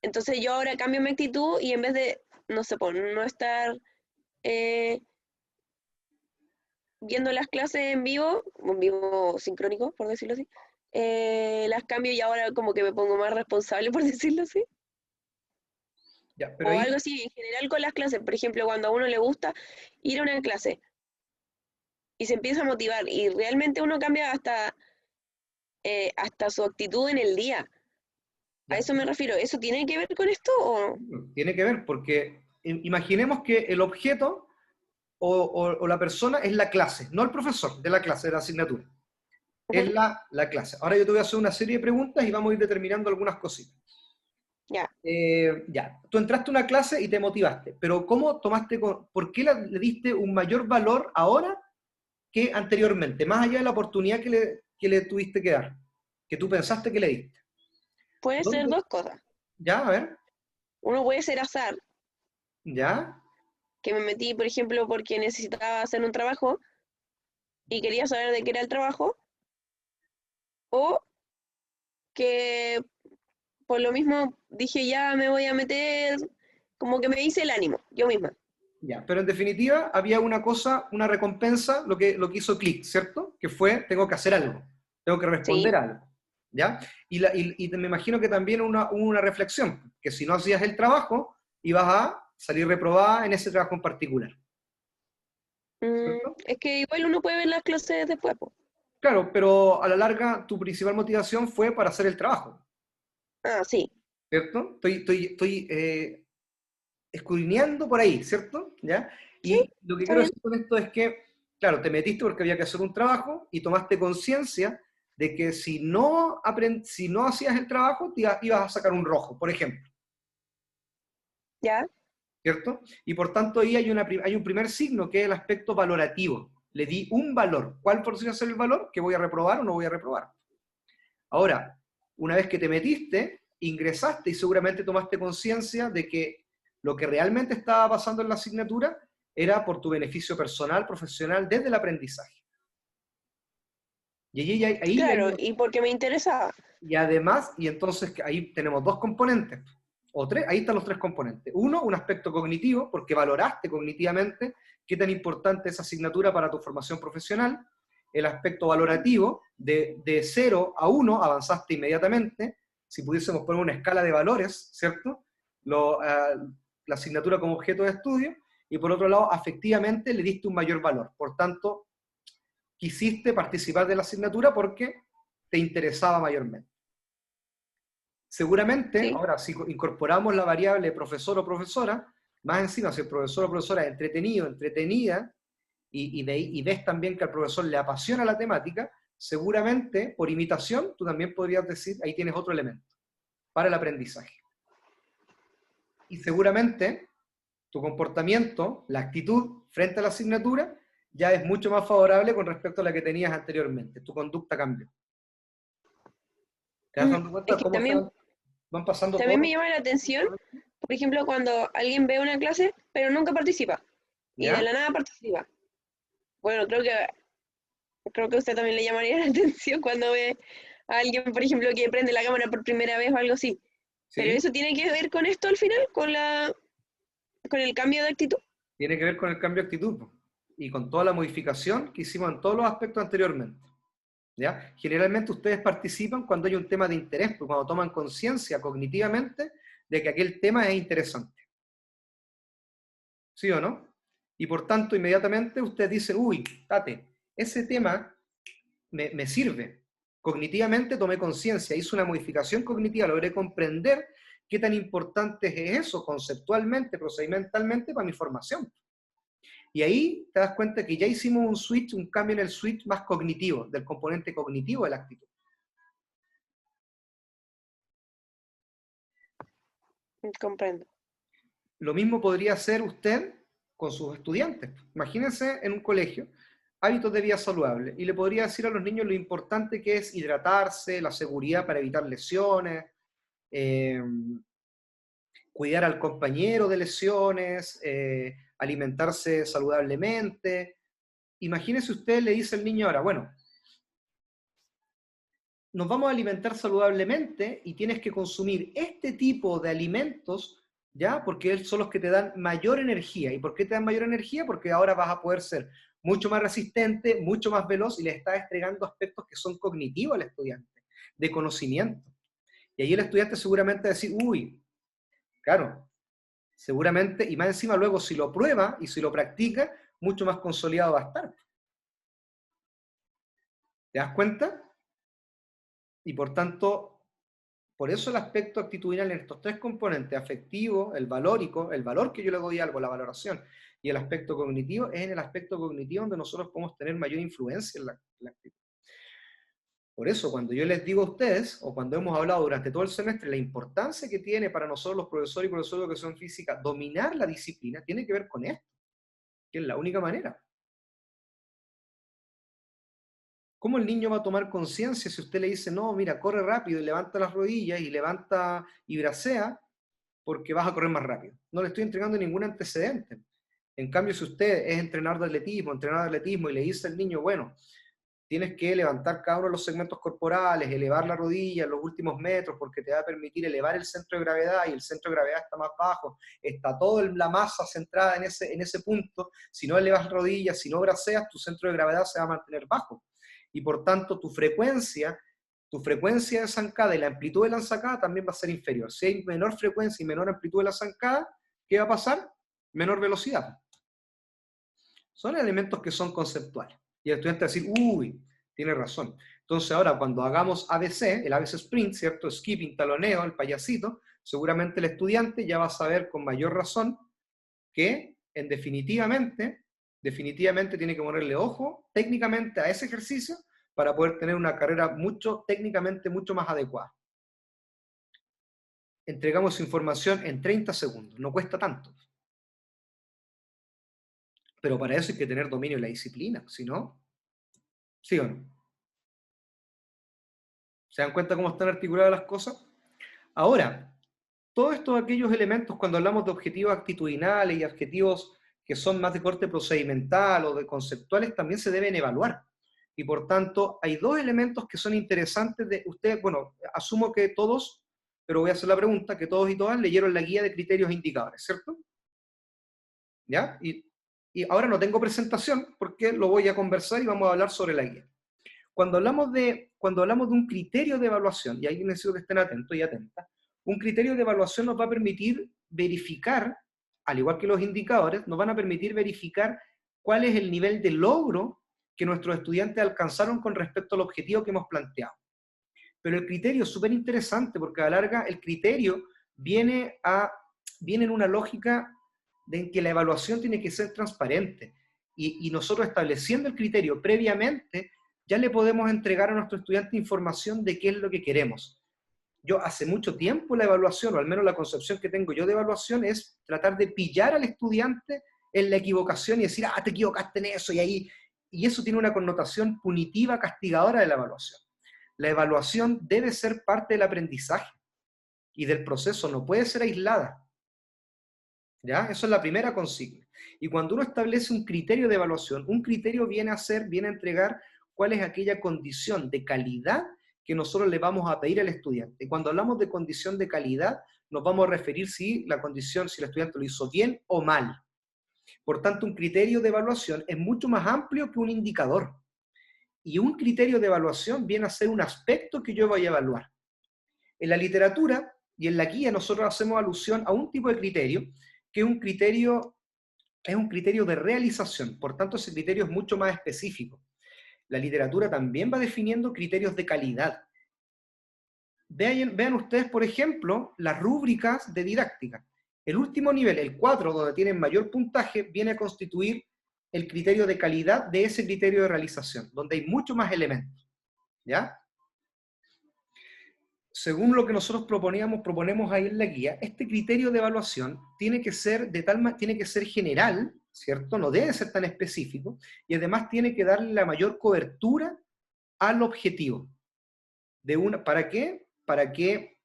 Entonces yo ahora cambio mi actitud y en vez de, no sé, por no estar eh, viendo las clases en vivo sincrónico, por decirlo así, las cambio y ahora como que me pongo más responsable, por decirlo así. Ya, pero O ahí, algo así, en general con las clases. Por ejemplo, cuando a uno le gusta ir a una clase y se empieza a motivar y realmente uno cambia hasta su actitud en el día. A ya, eso me refiero. ¿Eso tiene que ver con esto o tiene que ver, porque imaginemos que el objeto o la persona es la clase, no el profesor de la clase, de la asignatura. Es ujú, la clase. Ahora yo te voy a hacer una serie de preguntas y vamos a ir determinando algunas cositas. ya? Ya, tú entraste a una clase y te motivaste, pero ¿por qué le diste un mayor valor ahora que anteriormente, más allá de la oportunidad que le tuviste que dar, que tú pensaste que le diste? Puede ser ¿Dónde? dos cosas. ¿Ya? A ver. Uno puede ser azar, ¿Ya? que me metí, por ejemplo, porque necesitaba hacer un trabajo y quería saber de qué era el trabajo, o que por lo mismo dije, ya me voy a meter, como que me hice el ánimo, yo misma. Ya, pero en definitiva había una cosa, una recompensa, lo que hizo clic, ¿cierto? Que fue, tengo que hacer algo, tengo que responder Sí. a algo, ¿ya? Y me imagino que también una reflexión, que si no hacías el trabajo, ibas a salir reprobada en ese trabajo en particular, ¿cierto? Es que igual uno puede ver las clases después, po. Claro, pero a la larga tu principal motivación fue para hacer el trabajo, Ah, sí, ¿cierto? Estoy escudriñando por ahí, ¿cierto? ¿Ya? sí, Y lo que está quiero bien. decir con esto es que, claro, te metiste porque había que hacer un trabajo y tomaste conciencia de que si no hacías el trabajo, ibas a sacar un rojo, por ejemplo, Ya, ¿cierto? Y por tanto ahí hay un primer signo que es el aspecto valorativo. Le di un valor. ¿Cuál podría ser el valor? ¿Que voy a reprobar o no voy a reprobar? Ahora, una vez que te metiste, ingresaste y seguramente tomaste conciencia de que lo que realmente estaba pasando en la asignatura era por tu beneficio personal, profesional, desde el aprendizaje. Y claro, y porque me interesaba. y además, y entonces ahí tenemos dos componentes, o tres, ahí están los tres componentes. Uno, un aspecto cognitivo, porque valoraste cognitivamente qué tan importante es esa asignatura para tu formación profesional. El aspecto valorativo, de 0 a 1, avanzaste inmediatamente. Si pudiésemos poner una escala de valores, ¿cierto? La asignatura como objeto de estudio. Y por otro lado, afectivamente le diste un mayor valor. Por tanto, quisiste participar de la asignatura porque te interesaba mayormente. Seguramente, Sí, ahora, si incorporamos la variable profesor o profesora, más encima, si el profesor o profesora es entretenido, entretenida, y ves también que al profesor le apasiona la temática, seguramente, por imitación, tú también podrías decir, ahí tienes otro elemento para el aprendizaje. Y seguramente, tu comportamiento, la actitud frente a la asignatura, ya es mucho más favorable con respecto a la que tenías anteriormente. Tu conducta cambió. ¿Te das dando cuenta es de que cómo también, van pasando todos también me los... llama la atención, por ejemplo, cuando alguien ve una clase, pero nunca participa, y de ¿Ya? la nada participa. Bueno, creo que a usted también le llamaría la atención cuando ve a alguien, por ejemplo, que prende la cámara por primera vez o algo así. Pero Sí, eso tiene que ver con esto al final, con el cambio de actitud. tiene que ver con el cambio de actitud po, y con toda la modificación que hicimos en todos los aspectos anteriormente. ¿Ya? Generalmente ustedes participan cuando hay un tema de interés, pues cuando toman conciencia cognitivamente de que aquel tema es interesante. ¿Sí o no? Y por tanto, inmediatamente ustedes dicen, uy, tate, ese tema me sirve. Cognitivamente tomé conciencia, hice una modificación cognitiva, logré comprender qué tan importante es eso conceptualmente, procedimentalmente para mi formación. Y ahí te das cuenta que ya hicimos un switch, un cambio en el switch más cognitivo, del componente cognitivo de la actitud. Comprendo. Lo mismo podría hacer usted con sus estudiantes. Imagínense en un colegio, hábitos de vida saludable, y le podría decir a los niños lo importante que es hidratarse, la seguridad para evitar lesiones, eh, cuidar al compañero de lesiones, alimentarse saludablemente. Imagínese usted, le dice al niño ahora, bueno, nos vamos a alimentar saludablemente y tienes que consumir este tipo de alimentos, ¿ya? Porque son los que te dan mayor energía. ¿Y por qué te dan mayor energía? Porque ahora vas a poder ser mucho más resistente, mucho más veloz y le estás entregando aspectos que son cognitivos al estudiante, de conocimiento. Y ahí el estudiante seguramente va a decir, uy, claro, seguramente, y más encima luego si lo prueba y si lo practica, mucho más consolidado va a estar. ¿Te das cuenta? Y por tanto, por eso el aspecto actitudinal en estos tres componentes, afectivo, el valórico, el valor que yo le doy a algo, la valoración, y el aspecto cognitivo, es en el aspecto cognitivo donde nosotros podemos tener mayor influencia en la actitud. Por eso, cuando yo les digo a ustedes, o cuando hemos hablado durante todo el semestre, la importancia que tiene para nosotros los profesores y profesores de educación física dominar la disciplina, tiene que ver con esto, que es la única manera. ¿Cómo el niño va a tomar conciencia si usted le dice, no, mira, corre rápido y levanta las rodillas y levanta y bracea porque vas a correr más rápido? No le estoy entregando ningún antecedente. En cambio, si usted es entrenador de atletismo y le dice al niño, bueno, tienes que levantar cada uno de los segmentos corporales, elevar la rodilla en los últimos metros, porque te va a permitir elevar el centro de gravedad, y el centro de gravedad está más bajo, está toda la masa centrada en ese punto. Si no elevas rodillas, si no braceas, tu centro de gravedad se va a mantener bajo, y por tanto tu frecuencia de zancada y la amplitud de la zancada también va a ser inferior. Si hay menor frecuencia y menor amplitud de la zancada, ¿qué va a pasar? Menor velocidad. Son elementos que son conceptuales. Y el estudiante va a decir, uy, tiene razón. Entonces ahora cuando hagamos ABC, el ABC Sprint, ¿cierto? Skipping, taloneo, el payasito, seguramente el estudiante ya va a saber con mayor razón que definitivamente tiene que ponerle ojo técnicamente a ese ejercicio para poder tener una carrera técnicamente mucho más adecuada. Entregamos información en 30 segundos, no cuesta tanto. Pero para eso hay que tener dominio de la disciplina, si no, ¿sí o no? ¿Se dan cuenta cómo están articuladas las cosas? Ahora, todos estos aquellos elementos, cuando hablamos de objetivos actitudinales y objetivos que son más de corte procedimental o de conceptuales, también se deben evaluar. Y por tanto, hay dos elementos que son interesantes de ustedes. Bueno, asumo que todos, pero voy a hacer la pregunta, que todos y todas leyeron la guía de criterios e indicadores, ¿cierto? ¿Ya? Y ahora no tengo presentación porque lo voy a conversar y vamos a hablar sobre la guía. Cuando hablamos de un criterio de evaluación, y ahí necesito que estén atentos y atentas, un criterio de evaluación nos va a permitir verificar, al igual que los indicadores, nos van a permitir verificar cuál es el nivel de logro que nuestros estudiantes alcanzaron con respecto al objetivo que hemos planteado. Pero el criterio es súper interesante porque a la larga el criterio viene en una lógica de que la evaluación tiene que ser transparente. Y nosotros estableciendo el criterio previamente, ya le podemos entregar a nuestro estudiante información de qué es lo que queremos. Yo hace mucho tiempo la evaluación, o al menos la concepción que tengo yo de evaluación, es tratar de pillar al estudiante en la equivocación y decir, te equivocaste en eso, y eso tiene una connotación punitiva, castigadora de la evaluación. La evaluación debe ser parte del aprendizaje y del proceso, no puede ser aislada. ¿Ya? Eso es la primera consigna. Y cuando uno establece un criterio de evaluación, un criterio viene a entregar cuál es aquella condición de calidad que nosotros le vamos a pedir al estudiante. Y cuando hablamos de condición de calidad, nos vamos a referir si el estudiante lo hizo bien o mal. Por tanto, un criterio de evaluación es mucho más amplio que un indicador. Y un criterio de evaluación viene a ser un aspecto que yo voy a evaluar. En la literatura y en la guía nosotros hacemos alusión a un tipo de criterio, que es un criterio de realización. Por tanto, ese criterio es mucho más específico. La literatura también va definiendo criterios de calidad. Vean ustedes, por ejemplo, las rúbricas de didáctica. El último nivel, el 4, donde tienen mayor puntaje, viene a constituir el criterio de calidad de ese criterio de realización, donde hay mucho más elementos. ¿Ya? Según lo que nosotros proponemos ahí en la guía, este criterio de evaluación tiene que ser general, ¿cierto? No debe ser tan específico, y además tiene que darle la mayor cobertura al objetivo. ¿Para qué? Para que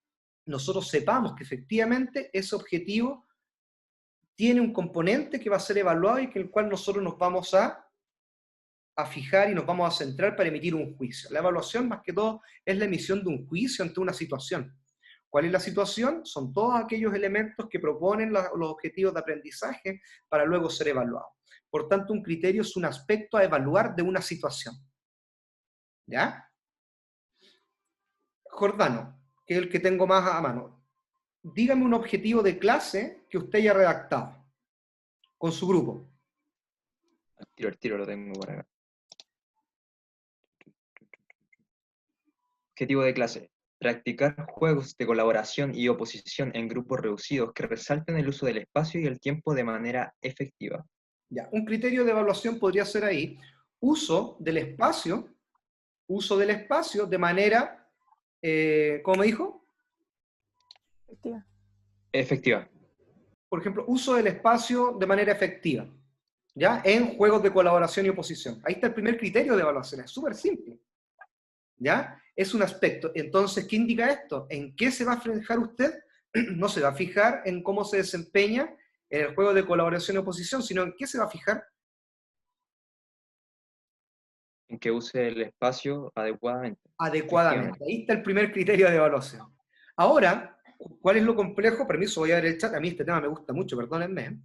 nosotros sepamos que efectivamente ese objetivo tiene un componente que va a ser evaluado y que el cual nosotros nos vamos a fijar y nos vamos a centrar para emitir un juicio. La evaluación, más que todo, es la emisión de un juicio ante una situación. ¿Cuál es la situación? Son todos aquellos elementos que proponen los objetivos de aprendizaje para luego ser evaluados. Por tanto, un criterio es un aspecto a evaluar de una situación. ¿Ya? Jordano, que es el que tengo más a mano. Dígame un objetivo de clase que usted haya redactado con su grupo. Al tiro lo tengo por acá. Objetivo de clase: practicar juegos de colaboración y oposición en grupos reducidos que resalten el uso del espacio y el tiempo de manera efectiva. Ya, un criterio de evaluación podría ser ahí, uso del espacio de manera, ¿cómo me dijo? Efectiva. Por ejemplo, uso del espacio de manera efectiva, ¿ya? En juegos de colaboración y oposición. Ahí está el primer criterio de evaluación, es súper simple. ¿Ya? Es un aspecto. Entonces, ¿qué indica esto? ¿En qué se va a fijar usted? No se va a fijar en cómo se desempeña en el juego de colaboración y oposición, sino en qué se va a fijar. En que use el espacio adecuadamente. Adecuadamente. Ahí está el primer criterio de evaluación. Ahora, ¿cuál es lo complejo? Permiso, voy a ver el chat. A mí este tema me gusta mucho, perdónenme.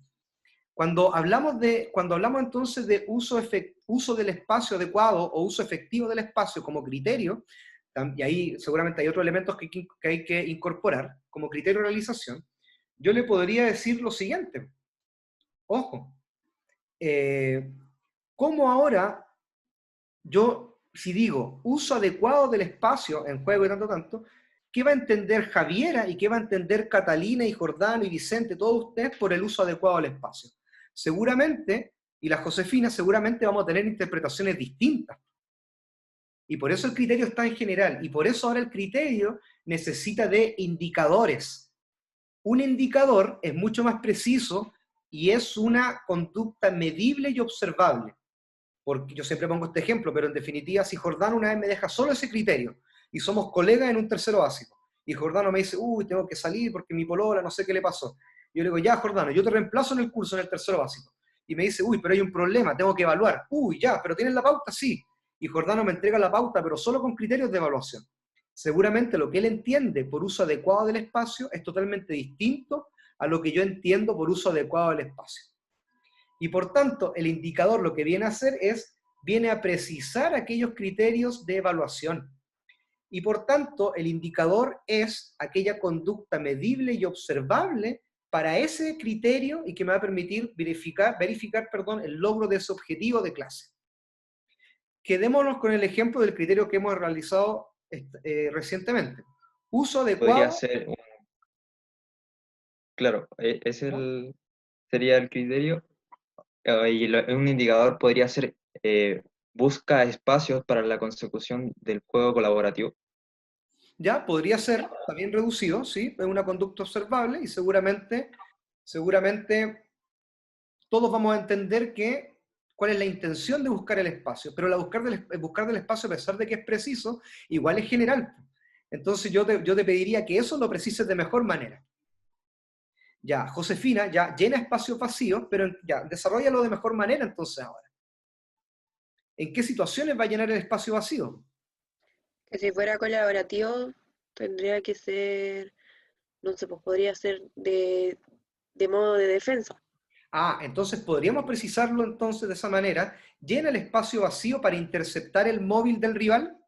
Cuando hablamos entonces de uso del espacio adecuado o uso efectivo del espacio como criterio, y ahí seguramente hay otros elementos que hay que incorporar como criterio de realización, yo le podría decir lo siguiente. Ojo, ¿cómo ahora yo, si digo uso adecuado del espacio en juego y tanto, qué va a entender Javiera y qué va a entender Catalina y Jordano y Vicente, todos ustedes, por el uso adecuado del espacio? Seguramente, y la Josefina, seguramente vamos a tener interpretaciones distintas. Y por eso el criterio es tan general, y por eso ahora el criterio necesita de indicadores. Un indicador es mucho más preciso y es una conducta medible y observable. Porque yo siempre pongo este ejemplo, pero en definitiva, si Jordano una vez me deja solo ese criterio, y somos colegas en un tercero básico, y Jordano me dice, uy, tengo que salir porque mi polola, no sé qué le pasó. Yo le digo, ya, Jordano, yo te reemplazo en el curso, en el tercero básico. Y me dice, uy, pero hay un problema, tengo que evaluar. Uy, ya, pero ¿tienes la pauta? Sí. Y Jordano me entrega la pauta, pero solo con criterios de evaluación. Seguramente lo que él entiende por uso adecuado del espacio es totalmente distinto a lo que yo entiendo por uso adecuado del espacio. Y por tanto, el indicador lo que viene a hacer viene a precisar aquellos criterios de evaluación. Y por tanto, el indicador es aquella conducta medible y observable para ese criterio y que me va a permitir verificar el logro de ese objetivo de clase. Quedémonos con el ejemplo del criterio que hemos realizado recientemente. Uso adecuado. Podría ser, claro, sería el criterio. Y un indicador podría ser busca espacios para la consecución del juego colaborativo. Ya, podría ser también reducido, ¿sí? Es una conducta observable y seguramente todos vamos a entender cuál es la intención de buscar el espacio, pero buscar del espacio, a pesar de que es preciso, igual es general. Entonces yo te pediría que eso lo precises de mejor manera. Ya, Josefina, ya llena espacios vacíos, pero ya, desarrollalo de mejor manera entonces ahora. ¿En qué situaciones va a llenar el espacio vacío? Que si fuera colaborativo, tendría que ser, no sé, pues podría ser de modo de defensa. Ah, entonces podríamos precisarlo entonces de esa manera. ¿Llena el espacio vacío para interceptar el móvil del rival?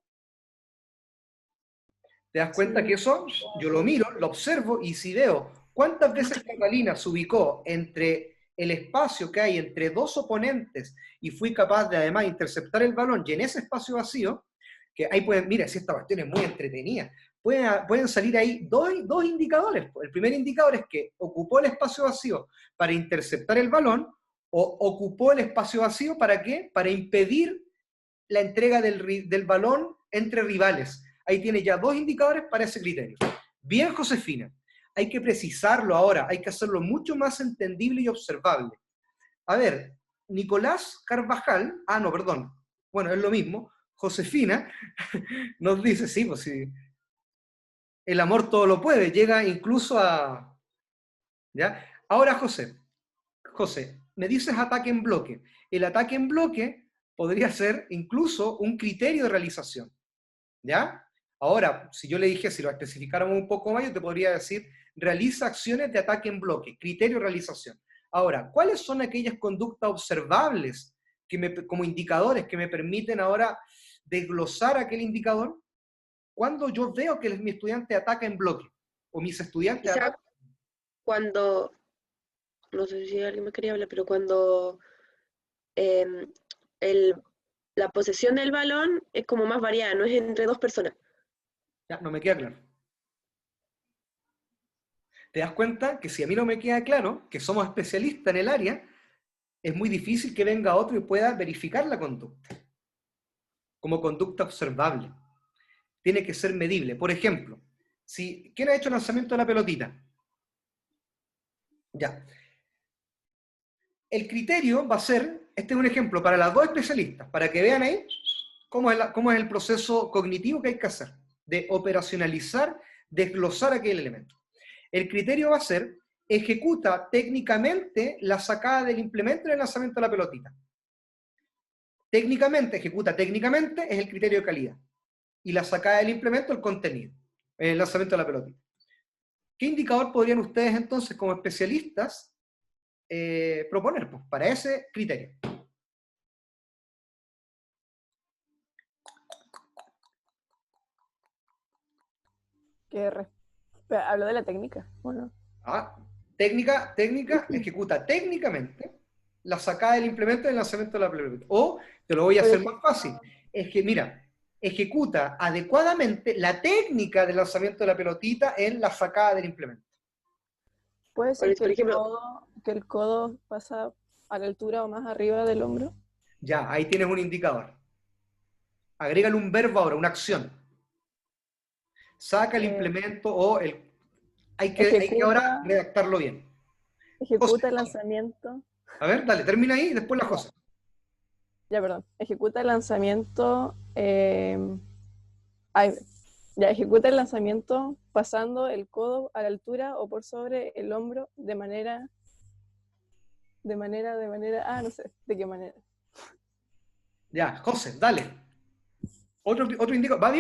¿Te das cuenta Sí. que eso, yo lo miro, lo observo y si veo cuántas veces Catalina se ubicó entre el espacio que hay entre dos oponentes y fui capaz de además interceptar el balón y en ese espacio vacío, que ahí pueden, mira, si esta cuestión es muy entretenida, pueden salir ahí dos indicadores. El primer indicador es que ocupó el espacio vacío para interceptar el balón o ocupó el espacio vacío ¿para qué? Para impedir la entrega del balón entre rivales. Ahí tiene ya dos indicadores para ese criterio. Bien, Josefina, hay que precisarlo ahora, hay que hacerlo mucho más entendible y observable. A ver, Nicolás Carvajal, no, perdón, bueno, es lo mismo, Josefina nos dice, sí, pues sí, el amor todo lo puede, llega incluso a... ¿Ya? Ahora, José, me dices ataque en bloque. El ataque en bloque podría ser incluso un criterio de realización. ¿Ya? Ahora, si yo le dije, si lo especificáramos un poco más, yo te podría decir, realiza acciones de ataque en bloque, criterio de realización. Ahora, ¿cuáles son aquellas conductas observables como indicadores que me permiten ahora desglosar aquel indicador? Cuando yo veo que mi estudiante ataca en bloque, o mis estudiantes Quizá atacan. cuando, no sé si alguien me quería hablar, pero cuando em, la posesión del balón es como más variada, no es entre dos personas. Ya, no me queda claro. ¿Te das cuenta que si a mí no me queda claro, que somos especialistas en el área, es muy difícil que venga otro y pueda verificar la conducta como conducta observable? Tiene que ser medible. Por ejemplo, ¿quién ha hecho lanzamiento de la pelotita? Ya. El criterio va a ser, este es un ejemplo para las dos especialistas, para que vean ahí cómo es el proceso cognitivo que hay que hacer, de operacionalizar, desglosar aquel elemento. El criterio va a ser, ejecuta técnicamente la sacada del implemento en el lanzamiento de la pelotita. técnicamente, ejecuta técnicamente, es el criterio de calidad. Y la sacada del implemento, el contenido, el lanzamiento de la pelotita. ¿Qué indicador podrían ustedes entonces, como especialistas, proponer pues, para ese criterio? Hablo de la técnica, ¿o no? Técnica, ejecuta técnicamente la sacada del implemento y el lanzamiento de la pelotita. O, te lo voy a hacer más fácil, es que, mira, ejecuta adecuadamente la técnica del lanzamiento de la pelotita en la sacada del implemento. ¿Puede ser Por ejemplo, que el codo pasa a la altura o más arriba del hombro? Ya, ahí tienes un indicador. Agrégale un verbo ahora, una acción. Saca el implemento o el... Hay que ahora redactarlo bien. Ejecuta José, el lanzamiento. A ver, dale, termina ahí y después la cosa. Ya, perdón. Ejecuta el lanzamiento. Ejecuta el lanzamiento pasando el codo a la altura o por sobre el hombro de manera. No sé, ¿de qué manera? Ya, José, dale. Otro indicador. Va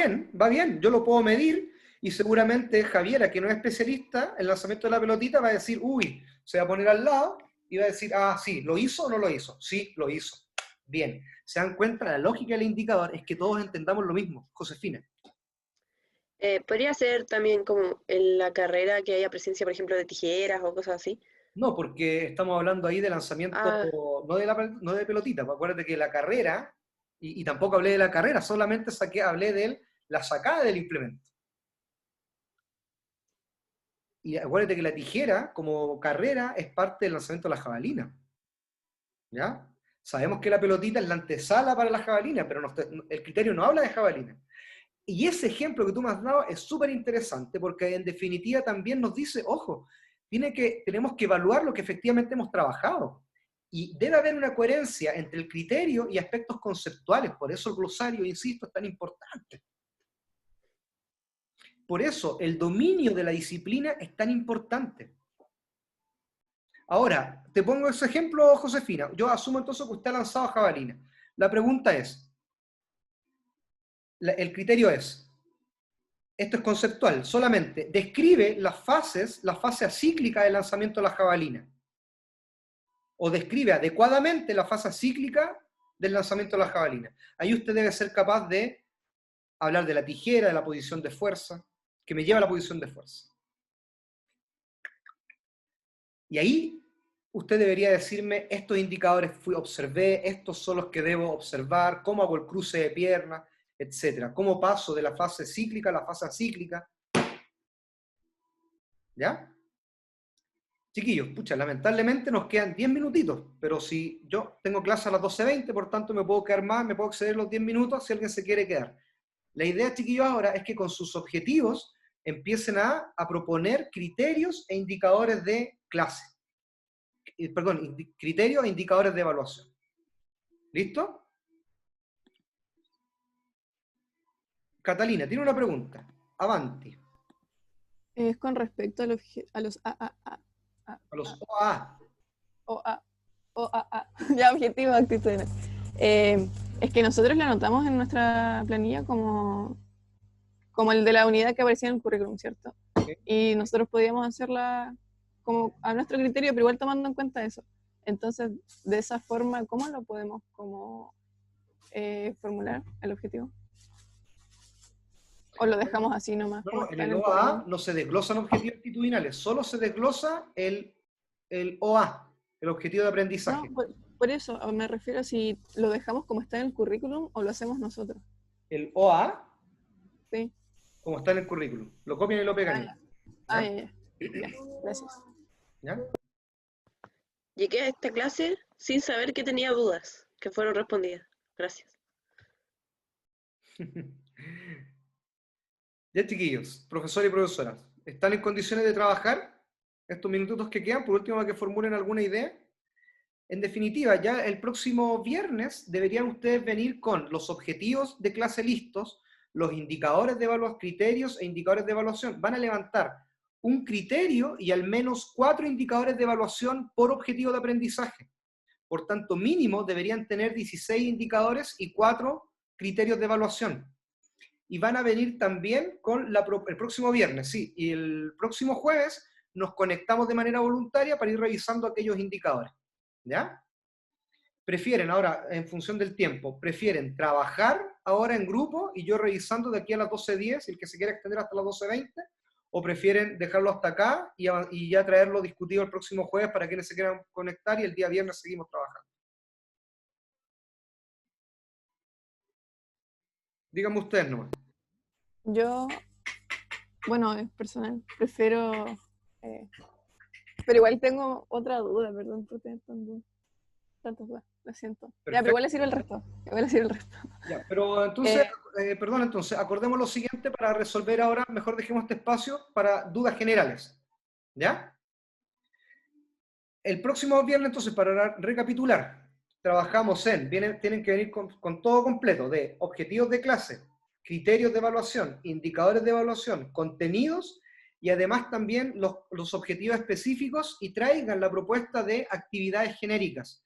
bien, yo lo puedo medir y seguramente Javiera, que no es especialista en el lanzamiento de la pelotita, va a decir, uy, se va a poner al lado y va a decir, sí, ¿lo hizo o no lo hizo? Sí, lo hizo. Bien. ¿Se dan cuenta? La lógica del indicador es que todos entendamos lo mismo. Josefina. ¿Podría ser también como en la carrera que haya presencia, por ejemplo, de tijeras o cosas así? No, porque estamos hablando ahí de lanzamiento, no de pelotita. Acuérdate que la carrera, y tampoco hablé de la carrera, solamente hablé de la sacada del implemento. Y acuérdate que la tijera, como carrera, es parte del lanzamiento de la jabalina. ¿Ya? Sabemos que la pelotita es la antesala para la jabalina, pero el criterio no habla de jabalina. Y ese ejemplo que tú me has dado es súper interesante, porque en definitiva también nos dice, ojo, tenemos que evaluar lo que efectivamente hemos trabajado. Y debe haber una coherencia entre el criterio y aspectos conceptuales. Por eso el glosario, insisto, es tan importante. Por eso el dominio de la disciplina es tan importante. Ahora, te pongo ese ejemplo, Josefina. Yo asumo entonces que usted ha lanzado jabalina. La pregunta es, el criterio es, esto es conceptual, solamente describe la fase acíclica del lanzamiento de la jabalina. O describe adecuadamente la fase cíclica del lanzamiento de la jabalina. Ahí usted debe ser capaz de hablar de la tijera, de la posición de fuerza, que me lleva a la posición de fuerza. Y ahí usted debería decirme, estos indicadores observé, estos son los que debo observar, cómo hago el cruce de piernas, etc. Cómo paso de la fase cíclica a la fase acíclica. ¿Ya? Chiquillos, pucha, lamentablemente nos quedan 10 minutitos, pero si yo tengo clase a las 12:20, por tanto me puedo quedar más, me puedo exceder los 10 minutos si alguien se quiere quedar. La idea, chiquillos, ahora es que con sus objetivos empiecen a proponer criterios e indicadores de clase. Perdón, criterios e indicadores de evaluación. ¿Listo? Catalina, tiene una pregunta. Avanti. Es con respecto a los A los OA. Ya, objetivos actitudinales. Es que nosotros lo anotamos en nuestra planilla como el de la unidad que aparecía en el currículum, ¿cierto? Okay. Y nosotros podíamos hacerla como a nuestro criterio, pero igual tomando en cuenta eso. Entonces, de esa forma, ¿cómo lo podemos formular el objetivo? ¿O lo dejamos así nomás? No, en el OA no se desglosan objetivos actitudinales, solo se desglosa el OA, el objetivo de aprendizaje. No, por eso me refiero a si lo dejamos como está en el currículum o lo hacemos nosotros. El OA, sí, como está en el currículum. Lo copian y lo pegan. Ya, gracias. ¿Ya? Llegué a esta clase sin saber que tenía dudas, que fueron respondidas. Gracias. Ya, chiquillos, profesor y profesora, ¿están en condiciones de trabajar estos minutos que quedan? Por último, que formulen alguna idea. En definitiva, ya el próximo viernes deberían ustedes venir con los objetivos de clase listos, los indicadores de evaluación, criterios e indicadores de evaluación. Van a levantar un criterio y al menos 4 indicadores de evaluación por objetivo de aprendizaje. Por tanto, mínimo deberían tener 16 indicadores y 4 criterios de evaluación. Y van a venir también con el próximo viernes, sí, y el próximo jueves nos conectamos de manera voluntaria para ir revisando aquellos indicadores, ¿ya? Prefieren ahora, en función del tiempo, prefieren trabajar ahora en grupo y yo revisando de aquí a las 12:10, el que se quiera extender hasta las 12:20, o prefieren dejarlo hasta acá y ya traerlo discutido el próximo jueves para quienes se quieran conectar y el día viernes seguimos trabajando. Díganme ustedes nomás. Yo, bueno, es personal, prefiero... pero igual tengo otra duda, perdón por tener tantas dudas, lo siento. Ya, pero igual le sirve el resto. Igual le sirve el resto. Ya, pero entonces, perdón, entonces, acordemos lo siguiente para resolver ahora, mejor dejemos este espacio para dudas generales, ¿ya? El próximo viernes, entonces, para recapitular, trabajamos tienen que venir con todo completo, de objetivos de clase, criterios de evaluación, indicadores de evaluación, contenidos, y además también los objetivos específicos, y traigan la propuesta de actividades genéricas.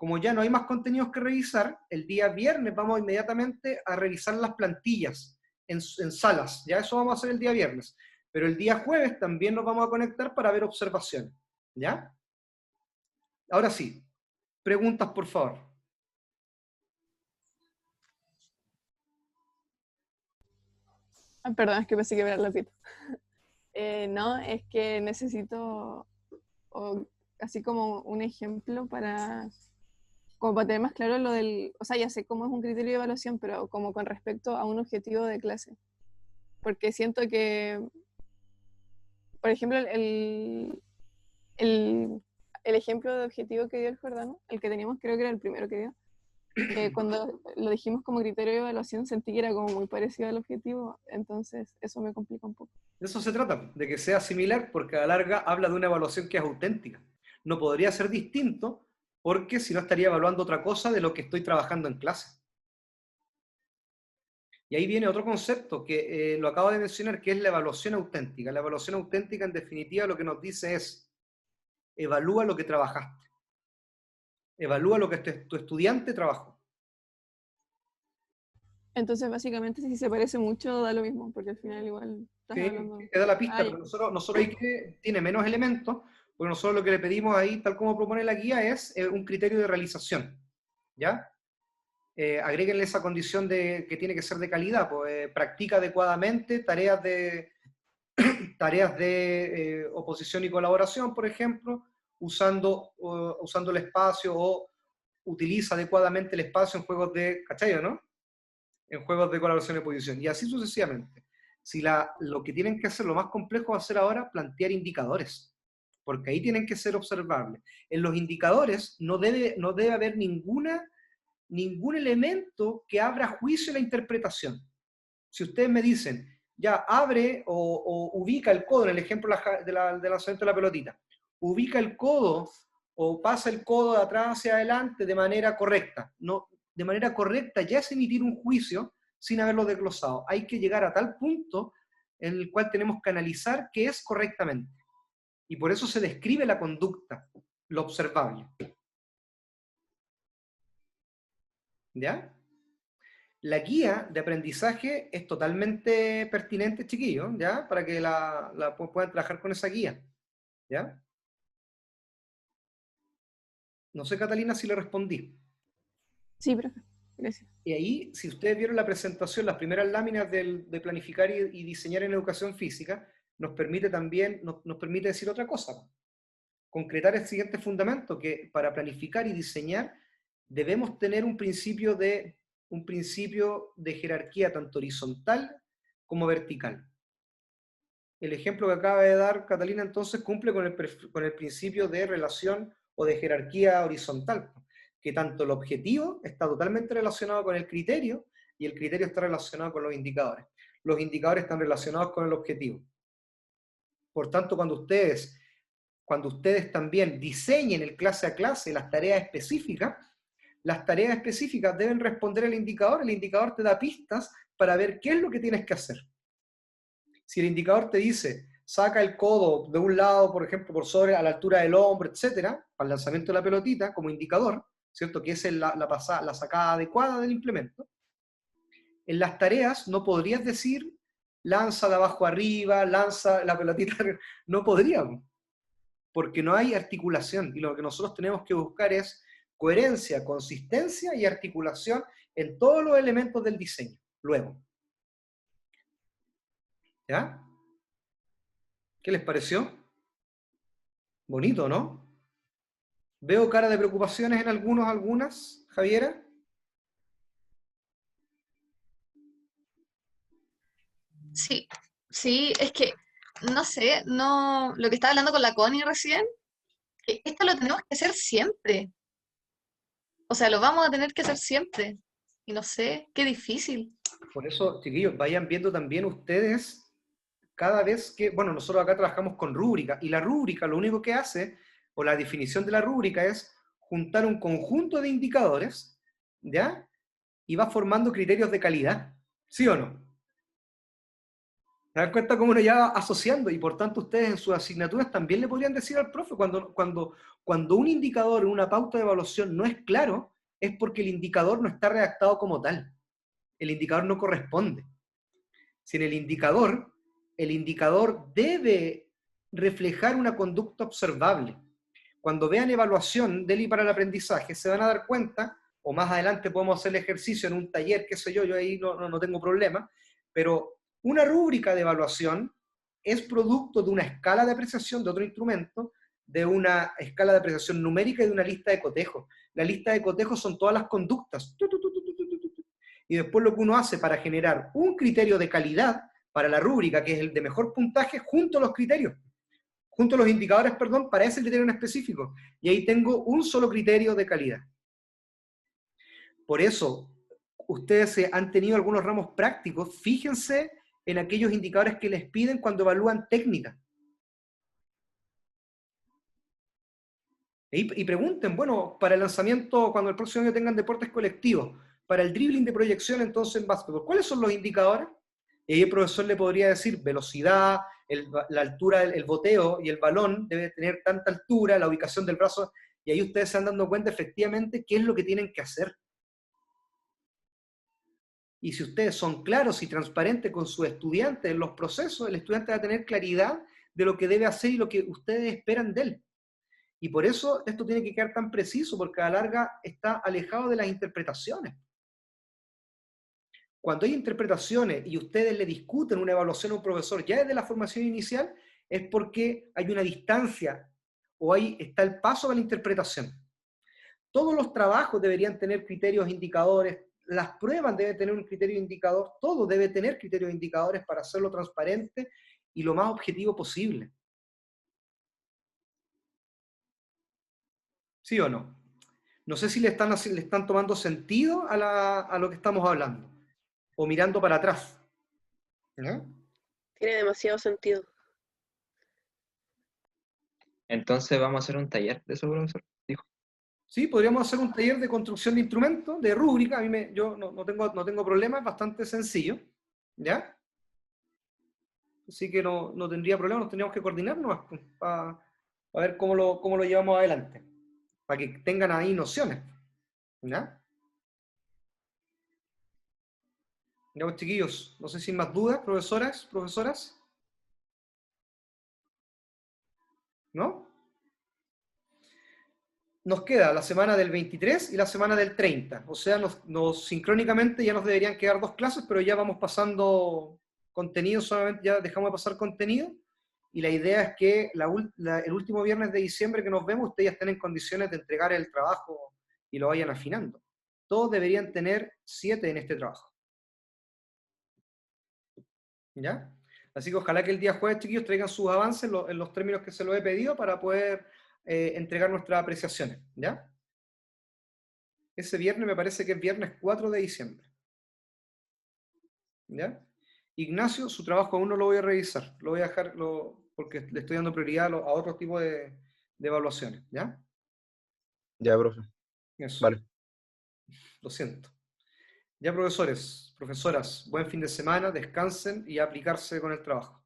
Como ya no hay más contenidos que revisar, el día viernes vamos inmediatamente a revisar las plantillas en salas. Ya eso vamos a hacer el día viernes. Pero el día jueves también nos vamos a conectar para ver observación. ¿Ya? Ahora sí, preguntas por favor. Perdón, es que pensé que era la pita. No, es que necesito así como un ejemplo como para tener más claro lo del, o sea, ya sé cómo es un criterio de evaluación, pero como con respecto a un objetivo de clase. Porque siento que, por ejemplo, el ejemplo de objetivo que dio el Jordano, el que teníamos, creo que era el primero que dio, cuando lo dijimos como criterio de evaluación sentí que era como muy parecido al objetivo, entonces eso me complica un poco. De eso se trata, de que sea similar, porque a la larga habla de una evaluación que es auténtica. No podría ser distinto, porque si no estaría evaluando otra cosa de lo que estoy trabajando en clase. Y ahí viene otro concepto que lo acabo de mencionar, que es la evaluación auténtica. La evaluación auténtica, en definitiva, lo que nos dice es, evalúa lo que trabajaste. Evalúa lo que tu estudiante trabajó. Entonces, básicamente, si se parece mucho, da lo mismo, porque al final igual estás Sí, hablando... te da la pista, pero nosotros ahí que tiene menos elementos, porque nosotros lo que le pedimos ahí, tal como propone la guía, es un criterio de realización, ¿ya? Agréguenle esa condición de que tiene que ser de calidad, pues practica adecuadamente tareas de oposición y colaboración, por ejemplo, usando el espacio, o utiliza adecuadamente el espacio en juegos de, ¿cachai, no? En juegos de colaboración y oposición, y así sucesivamente. Si lo que tienen que hacer, lo más complejo va a ser ahora plantear indicadores, porque ahí tienen que ser observables. En los indicadores no debe haber ningún elemento que abra juicio a la interpretación. Si ustedes me dicen, ya abre o ubica el codo, en el ejemplo del lanzamiento de la pelotita, ubica el codo o pasa el codo de atrás hacia adelante de manera correcta. No, de manera correcta ya es emitir un juicio sin haberlo desglosado. Hay que llegar a tal punto en el cual tenemos que analizar qué es correctamente. Y por eso se describe la conducta, lo observable. ¿Ya? La guía de aprendizaje es totalmente pertinente, chiquillos, ¿ya? Para que puedan trabajar con esa guía, ¿ya? No sé, Catalina, si le respondí. Sí, profe, gracias. Y ahí, si ustedes vieron la presentación, las primeras láminas de planificar y diseñar en educación física, nos permite también, nos permite decir otra cosa. Concretar el siguiente fundamento, que para planificar y diseñar debemos tener un principio de jerarquía tanto horizontal como vertical. El ejemplo que acaba de dar Catalina entonces cumple con el principio de relación o de jerarquía horizontal, que tanto el objetivo está totalmente relacionado con el criterio y el criterio está relacionado con los indicadores. Los indicadores están relacionados con el objetivo. Por tanto, cuando ustedes también diseñen el clase a clase las tareas específicas deben responder al indicador. El indicador te da pistas para ver qué es lo que tienes que hacer. Si el indicador te dice, saca el codo de un lado, por ejemplo, por sobre a la altura del hombro, etcétera, para el lanzamiento de la pelotita como indicador, ¿cierto? Que es la sacada adecuada del implemento. En las tareas no podrías decir lanza de abajo arriba, lanza la pelotita, no podríamos, porque no hay articulación, y lo que nosotros tenemos que buscar es coherencia, consistencia y articulación en todos los elementos del diseño. Luego, ¿ya? ¿Qué les pareció? Bonito, ¿no? Veo cara de preocupaciones en algunas, Javiera. Sí, sí, es que, no sé, no, lo que estaba hablando con la Connie recién, que esto lo tenemos que hacer siempre. O sea, lo vamos a tener que hacer siempre. Y no sé, qué difícil. Por eso, chiquillos, vayan viendo también ustedes cada vez que, bueno, nosotros acá trabajamos con rúbrica, y la rúbrica lo único que hace, o la definición de la rúbrica es juntar un conjunto de indicadores, ¿ya? Y va formando criterios de calidad, ¿sí o no? ¿Se dan cuenta cómo uno ya va asociando? Y por tanto ustedes en sus asignaturas también le podrían decir al profe, cuando un indicador en una pauta de evaluación no es claro, es porque el indicador no está redactado como tal. El indicador no corresponde. Si en el indicador debe reflejar una conducta observable. Cuando vean evaluación del y para el aprendizaje, se van a dar cuenta, o más adelante podemos hacer el ejercicio en un taller, qué sé yo ahí no tengo problema, pero una rúbrica de evaluación es producto de una escala de apreciación de otro instrumento, de una escala de apreciación numérica y de una lista de cotejos. La lista de cotejos son todas las conductas. Y después lo que uno hace para generar un criterio de calidad para la rúbrica, que es el de mejor puntaje, junto a los criterios, junto a los indicadores, perdón, para ese criterio en específico. Y ahí tengo un solo criterio de calidad. Por eso, ustedes han tenido algunos ramos prácticos, fíjense en aquellos indicadores que les piden cuando evalúan técnica. Y pregunten, bueno, para el lanzamiento, cuando el próximo año tengan deportes colectivos, para el dribbling de proyección entonces en básquetbol, ¿cuáles son los indicadores? Y ahí el profesor le podría decir velocidad, la altura, el boteo y el balón debe tener tanta altura, la ubicación del brazo, y ahí ustedes se van dando cuenta efectivamente qué es lo que tienen que hacer. Y si ustedes son claros y transparentes con sus estudiantes en los procesos, el estudiante va a tener claridad de lo que debe hacer y lo que ustedes esperan de él. Y por eso esto tiene que quedar tan preciso, porque a la larga está alejado de las interpretaciones. Cuando hay interpretaciones y ustedes le discuten una evaluación a un profesor ya desde la formación inicial, es porque hay una distancia o ahí está el paso de la interpretación. Todos los trabajos deberían tener criterios indicadores, las pruebas deben tener un criterio indicador, todo debe tener criterios indicadores para hacerlo transparente y lo más objetivo posible. ¿Sí o no? No sé si le están tomando sentido a lo que estamos hablando, o mirando para atrás. ¿No? Tiene demasiado sentido. Entonces vamos a hacer un taller de eso, profesor. Dijo. Sí, podríamos hacer un taller de construcción de instrumentos, de rúbrica. Yo no tengo problema, es bastante sencillo. ¿Ya? Así que no tendría problema, nos tendríamos que coordinar nomás para ver cómo lo llevamos adelante. Para que tengan ahí nociones. ¿Ya? Ya, pues, chiquillos, no sé si hay más dudas, profesoras. ¿No? Nos queda la semana del 23 y la semana del 30. O sea, sincrónicamente ya nos deberían quedar 2 clases, pero ya vamos pasando contenido, solamente ya dejamos de pasar contenido. Y la idea es que el último viernes de diciembre que nos vemos, ustedes ya estén en condiciones de entregar el trabajo y lo vayan afinando. Todos deberían tener 7 en este trabajo. ¿Ya? Así que ojalá que el día jueves, chiquillos, traigan sus avances en los términos que se los he pedido para poder entregar nuestras apreciaciones, ¿ya? Ese viernes me parece que es viernes 4 de diciembre. ¿Ya? Ignacio, su trabajo aún no lo voy a revisar, lo voy a dejar porque le estoy dando prioridad a otro tipo de evaluaciones, ¿ya? Ya, profe. Eso, Vale. lo siento. Ya, profesores, profesoras, buen fin de semana, descansen y a aplicarse con el trabajo.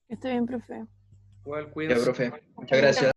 Que esté bien, profe. Igual, Ya, cuídense. profe. Muchas gracias.